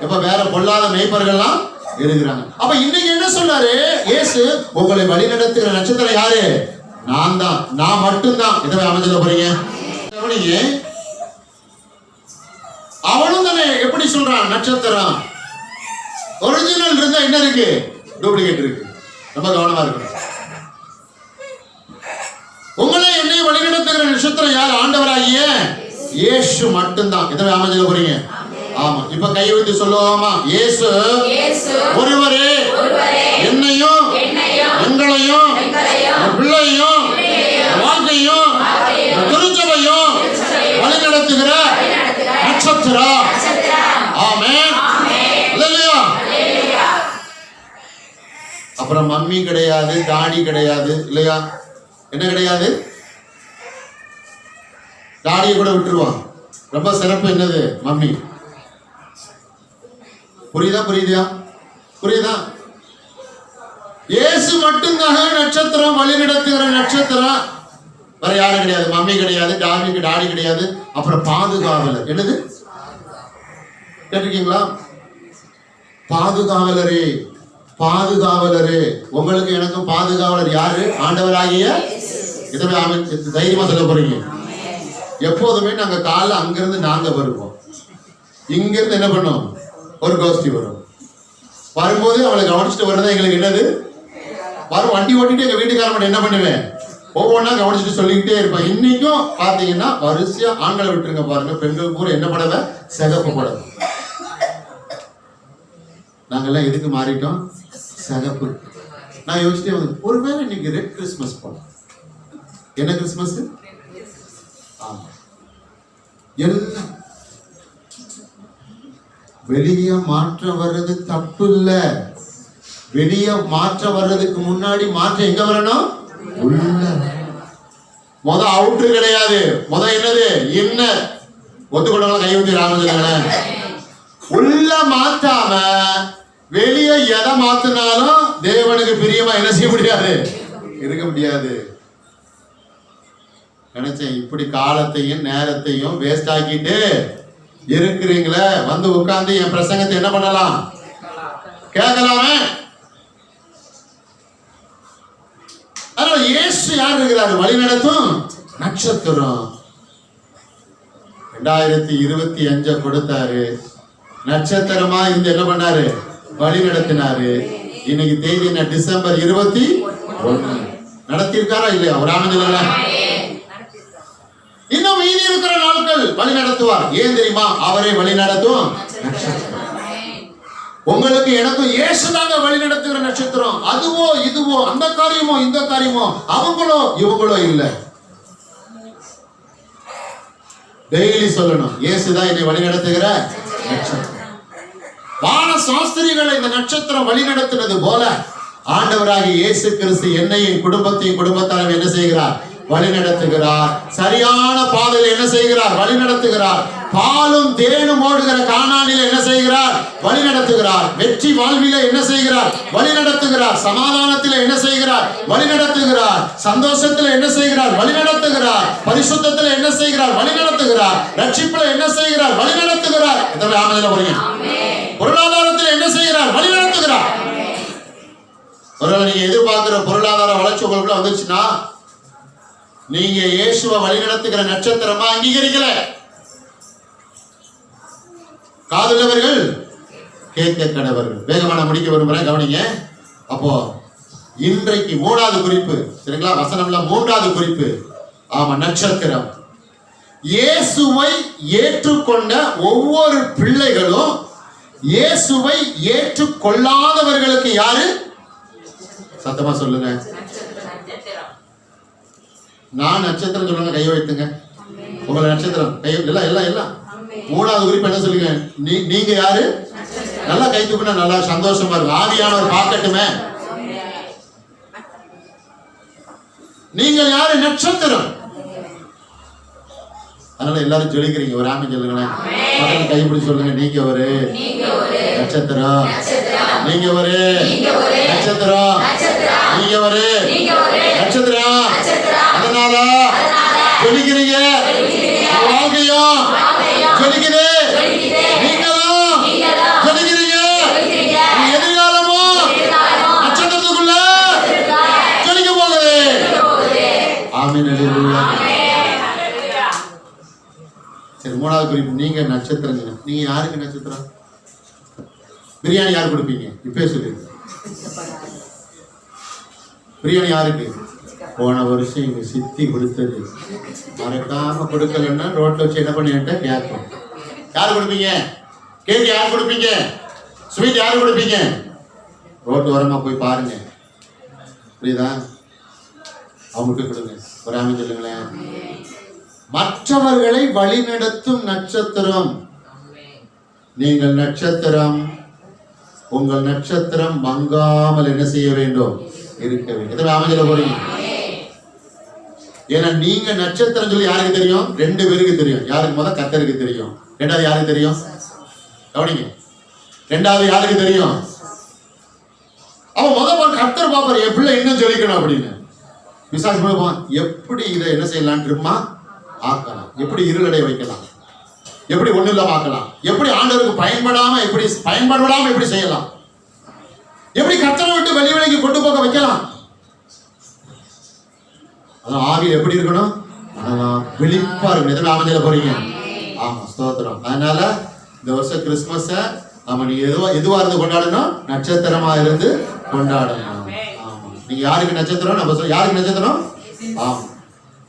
இப்ப வேற பொல்லாத மேய்ப்பர்கள்லாம் எழுதுறாங்க. அப்ப இன்னைக்கு என்ன சொல்றாரு இயேசு? உங்களை வழி நடத்துகிற நட்சத்திரம் யாரு? நான் தான், நான் மட்டும்தான். இதை அமைஞ்சத போறீங்க. அவனும் தானே எப்படி சொல்றான்? நட்சத்திரம். ஒரிஜினல் இருந்தா என்ன இருக்கு? டூப்ளிகேட் இருக்கு. ரொம்ப கவனமா இருக்கணும். உங்களை என்னை வழிநடத்துகிற நட்சத்திரம் யார்? ஆண்டவராகிய இயேசு மட்டும்தான். இதை அமைஞ்சத போறீங்க. ஆமா, இப்ப கை வைத்து சொல்லுவோமா? இயேசு ஒருவரே என்னையும் எங்களையும் பிள்ளையும் வாழ்க்கையும் திருச்சபையும் வழிநடத்துகிற நட்சத்திரம். ஆமென். அல்லேலூயா. அப்புறம் மம்மி கிடையாது, டாடி கிடையாது, இல்லையா? என்ன கிடையாது? டாடியை கூட விட்டுருவான். ரொம்ப சிறப்பு என்னது? மம்மி. புரியுதா? இயேசு மட்டும்தான் நட்சத்திரம், வழி நடத்துகிற நட்சத்திரம். வேற யாரும் கிடையாது. மம்மி கிடையாது, டாடி கிடையாது. அப்புறம் பாதுகாவலர். என்னது கேட்டிருக்கீங்களா? பாதுகாவலரே. உங்களுக்கு எனக்கும் பாதுகாவலர் யாரு? ஆண்டவராகிய. இதை தைரியமா சொல்ல போறீங்க. எப்போதுமே நாங்க காலைல அங்கிருந்து நாங்க வருவோம், இங்கிருந்து என்ன பண்ணோம்? ஒரு கோஷ்டி வரும். வரும்போது அவளை கவனிச்சுட்டு வர்றதா எங்களுக்கு என்னது? வரும். வண்டி ஓட்டிட்டு எங்க வீட்டுக்காரன் என்ன பண்ணுவேன்? ஒவ்வொன்றா கவனிச்சுட்டு சொல்லிக்கிட்டே இருப்பேன். இன்னைக்கும் பாத்தீங்கன்னா வரிசையா ஆண்களை விட்டுருங்க பாருங்க, பெண்கள் பூரா என்ன படவை? சிகப்பு படவை. நாங்கெல்லாம் எதுக்கு மாறிட்டோம்? சிகப்பு. நான் யோசிச்சே வந்து, ஒருவேளை இன்னைக்கு ரெட் கிறிஸ்மஸ் போலாம். என்ன கிறிஸ்மஸ்? ஆமா, எல்லாம் வெளியே மாற்றம் வர்றது தப்பு இல்ல. வெளியே மாற்றம் வர்றதுக்கு முன்னாடி மாற்றம் எங்க வரணும்? உள்ள. முத அவுட்ரு கிடையாது, முத என்னது? இன்னர். ஒத்துக்கொண்டவங்க கை ஊத்தி ராமச்சந்திரன். உள்ள மாத்தாம வெளியே எதை மாத்தினாலும் தேவனுக்கு பிரியமா என்ன செய்ய முடியாது? இருக்க முடியாது. நினைச்சேன், இப்படி காலத்தையும் நேரத்தையும் வேஸ்ட் ஆக்கிட்டு இருக்கிறீங்களே, வந்து உட்கார்ந்து என் பிரசங்கத்தை என்ன பண்ணலாம்? கேட்கலாமே. அதனால இயேசு யார் இருக்கிறாரு? வழி நடத்தும் நட்சத்திரம். 2025 கொடுத்தாரு, நட்சத்திரமா இருந்து என்ன பண்ணாரு? வழி நடத்தினாரு. இன்னைக்கு தேதி என்ன? டிசம்பர் 21. நடத்திருக்காரா இல்லையா? ஒரு ஆனந்தில இன்னும் மீதி இருக்கிற நாட்கள் வழி நடத்துவார். ஏன் தெரியுமா? அவரை வழி நடத்தும் நட்சத்திரம். உங்களுக்கு எனக்கும் இயேசுதாங்க வழி நடத்துகிற நட்சத்திரம். அதுவோ இதுவோ, அந்த காரியமோ இந்த காரியமோ, அவங்களோ இவங்களோ இல்ல. டெய்லி சொல்லணும், இயேசுதான் என்னை வழி நடத்துகிற நட்சத்திரம். வான சாஸ்திரிகளை இந்த நட்சத்திரம் வழி நடத்தினது போல ஆண்டவராகிய இயேசு கிறிஸ்து என்னையும் குடும்பத்தாரும் என்ன செய்கிறார்? வழி நடத்துகிறார். சரியான பாதையில் என்ன செய்கிறார்? வழி நடத்துகிறார். பாலும் தேனும் ஓடுகிற கானானில் என்ன செய்கிறார்? வழி நடத்துகிறார். வெற்றி வாழ்வில என்ன செய்கிறார்? வழி நடத்துகிறார். சமாதானத்தில் என்ன செய்கிறார்? வழி நடத்துகிறார். சந்தோஷத்தில் என்ன செய்கிறார்? வழி நடத்துகிறார். பரிசுத்தத்தில் என்ன செய்கிறார்? வழி நடத்துகிறார். ரட்சிப்புல என்ன செய்கிறார்? வழி நடத்துகிறார். எத்தனை ஆமென் சொல்றீங்க? பொருளாதாரத்தில் என்ன செய்கிறார்? வழி நடத்துகிறார். ஒருவேளை நீங்க எதிர்பார்க்கிற பொருளாதார வளர்ச்சி உங்களுக்குள்ள வந்துச்சுன்னா நீங்க இயேசுவை வழி நடத்துகிற நட்சத்திரமா அங்கீகரிக்கல. காதுள்ளவர்கள் கேட்க கடவர்கள். வேகமான முடிக்க விரும்புறேன், கவனிங்க. அப்போ இன்றைக்கு 3வது குறிப்பு, சரிங்களா? வசனம்ல 3வது குறிப்பு. ஆமா, நட்சத்திரம். இயேசுவை ஏற்றுக்கொண்ட ஒவ்வொரு பிள்ளைகளும் இயேசுவை ஏற்றுக்கொள்ளாதவர்களுக்கு யாரு? சத்தமா சொல்லுங்க. நான் நட்சத்திரம் சொல்லுங்க, கையை வைத்துங்க. உங்களை நட்சத்திரம் கை எல்லாம் எல்லாம் எல்லாம் 3வது குறிப்பு என்ன சொல்லுங்க? நீங்க யாரு? நல்லா கை தூக்குனா நல்லா சந்தோஷமா இருக்கும். ஆவியானவர் பார்க்கட்டுமே. நீங்கள் யாரு? நட்சத்திரம். அதனால எல்லாரும் சொல்லிக்கிறீங்க. ஒரு ஆமென் சொல்லுங்களேன். கைப்பிடி சொல்லுங்க. நீங்க ஒரு நட்சத்திரம். நீங்க ஒரு நட்சத்திரம். நீங்க ஒரு நட்சத்திரம். அதனால சொல்லிக்கிறீங்க. வாழ்க்கையும் சொல்லிக்குது. நீங்களும் சொல்லிக்கிறீங்க. எதிர்காலமும் நட்சத்திரத்துக்குள்ள சொல்லிக்க போகுது. ஆமென். அல்லேலூயா. சரி, 3வது குறிப்பு. நீங்க நட்சத்திரம். நீங்க யாருக்கு நட்சத்திரம்? பிரியாணி யாரு கொடுப்பீங்க? இப்பே சொல்லு. பிரியாணி யாருக்கு? போன வருஷம் எங்க சித்தி கொடுத்தது. மறக்காம கொடுக்கலன்னா ரோட்ல வச்சு என்ன பண்ணிட்ட கேட்கும். யாரு கொடுப்பீங்க? கேக் யாரு கொடுப்பீங்க? ஸ்வீட் யாரு கொடுப்பீங்க? ரோட்டு ஓரமா போய் பாருங்க. புரியுதா? அவங்களுக்கு கொடுங்க. ஒரு ஆமென் சொல்லுங்களேன். மற்றவர்களை வழிநடத்தும் நட்சத்திரம். நீங்கள் நட்சத்திரம். உங்கள் நட்சத்திரம் மங்காமல் என்ன செய்ய வேண்டும்? இருக்க வேண்டும். எத்தனை ஆமென் சொல்ல போறீங்க? ஏன்னா நீங்க நட்சத்திரம் சொல்லி யாருக்கு தெரியும்? 2 பேருக்கு தெரியும். யாருக்கு? முதல் கர்த்தருக்கு தெரியும். 2வது யாருக்கு தெரியும்? கவனிங்க. 2வது யாருக்கு தெரியும்? அவன் முதல் கர்த்தர் பாப்பாரு. என் பிள்ளை இன்னும் சொல்லிக்கணும் அப்படின்னு. விசாரிச்சு போவான். எப்படி இதை என்ன செய்யலாம்? ட்ரிம்மா ஆக்கலாம். எப்படி இருளடை வைக்கலாம்? எப்படி ஒண்ணு இல்லாம ஆக்கலாம்? எப்படி ஆண்டவருக்கு பயன்படாம எப்படி செய்யலாம்? எப்படி கர்த்தரை விட்டு வெளிக்கு கொண்டு போக வைக்கலாம்? அதான் ஆவியில் எப்படி இருக்கணும்? விழிப்பா இருக்கணும். எத்தனை ஆமென் சொல்ல போறீங்க? ஆமா, ஸ்தோத்திரம். அதனால இந்த வருஷம் கிறிஸ்துமஸ நம்ம நீ எதுவா இருந்து கொண்டாடணும்? நட்சத்திரமா இருந்து கொண்டாடணும். ஆமா. நீங்க யாருக்கு நட்சத்திரம்? நம்ம சொல்ல யாருக்கு நட்சத்திரம்? ஆமா.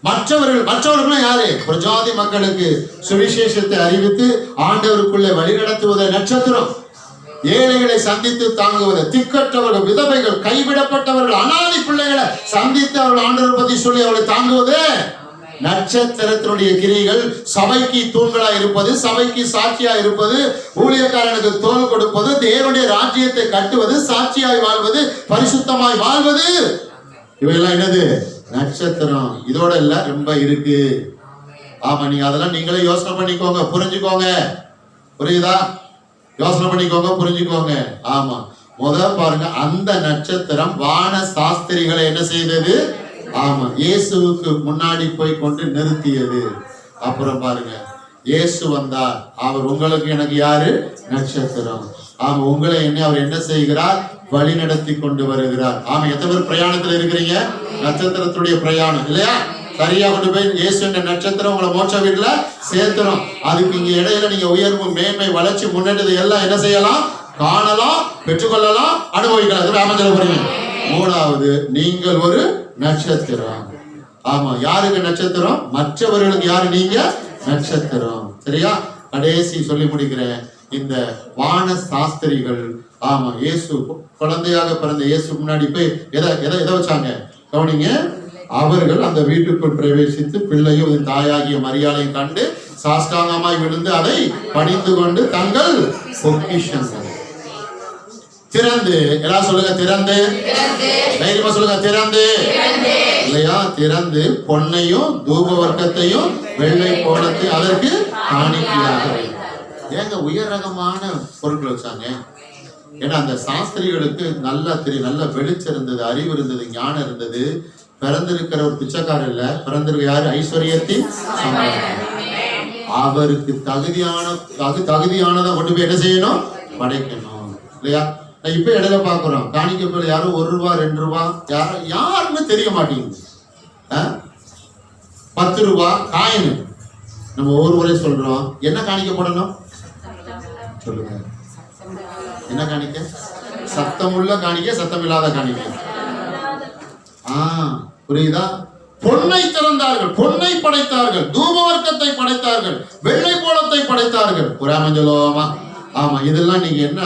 மற்றவர்கள் யாரு? பிரஜாதி மக்களுக்கு சுவிசேஷத்தை அறிவித்து ஆண்டவருக்குள்ளே வழி நடத்துவதை நட்சத்திரம். ஏழைகளை சந்தித்து தாங்குவது, திக்கற்றவர்கள், விதவைகள், கைவிடப்பட்டவர்கள், அனாதை பிள்ளைகளை சந்தித்து அவர்கள் ஆண்டவர் பத்தி சொல்லி அவர்களை தாங்குவது நட்சத்திரத்தினுடைய கிரிகள். சபைக்கு தூண்களா இருப்பது, சபைக்கு சாட்சியா இருப்பது, ஊழியக்காரனுக்கு தோல் கொடுப்பது, தேவனுடைய ராஜ்யத்தை கட்டுவது, சாட்சியாய் வாழ்வது, பரிசுத்தமாய் வாழ்வது, இவையெல்லாம் என்னது? நட்சத்திரம். இதோட இல்ல, ரொம்ப இருக்கு. ஆமா, நீங்க அதெல்லாம் நீங்களே யோசனை பண்ணிக்கோங்க, புரிஞ்சுக்கோங்க. புரியுதா? யோசனை பண்ணிக்கோங்க, புரிஞ்சுக்கோங்க. ஆமா, பாருங்க, அந்த நட்சத்திரம் வான சாஸ்திரிகளை என்ன செய்தது? ஆமா, இயேசுவுக்கு முன்னாடி போய் கொண்டு நிறுத்தியது. அப்புறம் பாருங்க, இயேசு வந்தார். அவர் உங்களுக்கு எனக்கு யாரு? நட்சத்திரம். ஆமா, உங்களை அவர் என்ன செய்கிறார்? வழி நடத்தி கொண்டு வருகிறார். ஆமா, எத்தனை பேர் பிரயாணத்துல இருக்கிறீங்க? நட்சத்திரத்துடைய பிரயாணம் இல்லையா? சரியா கொண்டு போய் இயேசு என்ற நட்சத்திரம் உங்களை மோட்ச வீட்டுல சேர்த்துரும். அதுக்கு இங்க இடையில நீங்க உயர்வு, மேன்மை, வளர்ச்சி, முன்னேற்றது எல்லாம் என்ன செய்யலாம்? காணலாம், பெற்றுக்கொள்ளலாம், அனுபவிக்கலாம். இது ஆமென் சொல்ல போறீங்க. 3வது, நீங்கள் ஒரு நட்சத்திரம். ஆமா, யாருக்கு நட்சத்திரம்? மற்றவர்களுக்கு யாரு? நீங்க நட்சத்திரம். சரியா? கடைசி சொல்லி முடிக்கிறேன். இந்த வான சாஸ்திரிகள், ஆமா, இயேசு குழந்தையாக பிறந்த இயேசு முன்னாடி போய் எதை வச்சாங்க? கவனிங்க. அவர்கள் அந்த வீட்டுக்குள் பிரவேசித்து பிள்ளையும் தாயாகிய மரியாதையும் கண்டு சாஷ்டாங்கமாய் விழுந்து அதை பணிந்து கொண்டு தங்கள் பொக்கிஷங்கள் திறந்து, எல்லாரும் சொல்லுங்க திறந்து, தைரியமா சொல்லுங்க திறந்து, இல்லையா? திறந்து பொன்னையும் தூப வர்க்கத்தையும் வெள்ளை போலத்தையும் அதற்கு காணிக்கையாக வைத்தார். ஏங்க உயர் ரகமான பொருட்கள் வச்சாங்க? ஏன்னா அந்த சாஸ்திரிகளுக்கு நல்லா தெரியும், நல்ல வெளிச்சம் இருந்தது, அறிவு இருந்தது, ஞானம் இருந்தது. பிறந்திருக்கிற ஒரு பிச்சைக்காரர் இல்ல, பிறந்திருக்க யாரு? ஐஸ்வர்யத்தின் சம்பளம். அவருக்கு தகுதியானதை கொண்டு போய் என்ன செய்யணும்? படைக்கணும், இல்லையா? நான் இப்ப இடையில பாக்குறோம், காணிக்கப்பட யாரும் 1 ரூபா 2 ரூபா யாருன்னு தெரிய மாட்டேங்குது. 10 ரூபா காயின் நம்ம ஒவ்வொரு முறை சொல்றோம். என்ன காணிக்கப்படணும் சொல்லுங்க? என்ன காணிக்க? சத்தமுள்ள காணிக்க, சத்தம் இல்லாத காணிக்க. புரியுதா? பொன்னை திறந்தார்கள், பொன்னை படைத்தார்கள், தூப வர்க்கத்தை படைத்தார்கள், வெள்ளை கோலத்தை படைத்தார்கள். புறாமஞ்சலோமா? ஆமா, இதெல்லாம் நீங்க என்ன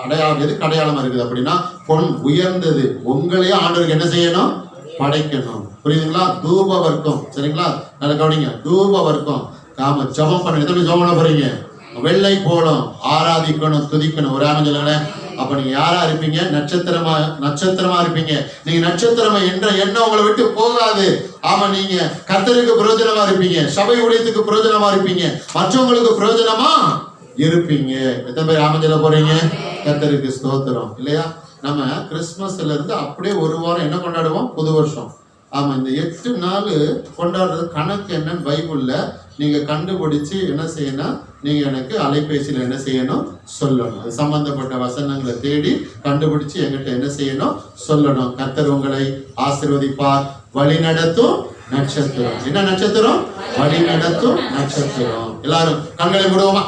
அடையாளம், எதுக்கு அடையாளமா இருக்குது அப்படின்னா, பொன் உயர்ந்தது. உங்களையே ஆண்டவருக்கு என்ன செய்யணும்? படைக்கணும். புரியுதுங்களா? தூப வர்க்கம், சரிங்களா? நல்ல கவனிங்க, தூப வர்க்கம். ஆமா, ஜபம் பண்ண, எத்தனை ஜபம் பண்ண போறீங்க? வெள்ளை போலும், ஆராதிக்கணும், துதிக்கணும். ஒரு ஆமஞ்சலங்களேன். அப்ப நீங்க யாரா இருப்பீங்க? நட்சத்திரமா இருப்பீங்க. நீங்க நட்சத்திரமா என்ற எண்ணம் உங்களை விட்டு போகாது. ஆமா, நீங்க கர்த்தருக்கு பிரயோஜனமா இருப்பீங்க, சபை ஊழியத்துக்கு பிரயோஜனமா இருப்பீங்க, மற்றவங்களுக்கு பிரயோஜனமா இருப்பீங்க. எத்தனை பேர் ஆமஞ்சல போறீங்க? கர்த்தருக்கு ஸ்தோத்திரம், இல்லையா? நம்ம கிறிஸ்துமஸ்ல இருந்து அப்படியே 1 வாரம் என்ன கொண்டாடுவோம்? புது வருஷம். ஆமா, இந்த 8 நாள் கொண்டாடுறது கணக்கு என்னன்னு பைபிள்ல நீங்க கண்டுபிடிச்சு என்ன செய்யணும்? நீங்க எனக்கு அலைபேசியில என்ன செய்யணும்? சொல்லணும். அது சம்பந்தப்பட்ட வசனங்களை தேடி கண்டுபிடிச்சு என்கிட்ட என்ன செய்யணும்? சொல்லணும். கர்த்தர் உங்களை ஆசீர்வதிப்பார். வழி நடத்தும் நட்சத்திரம். என்ன நட்சத்திரம்? வழி நடத்தும் நட்சத்திரம். எல்லாரும் கண்களை மூடுவோமா?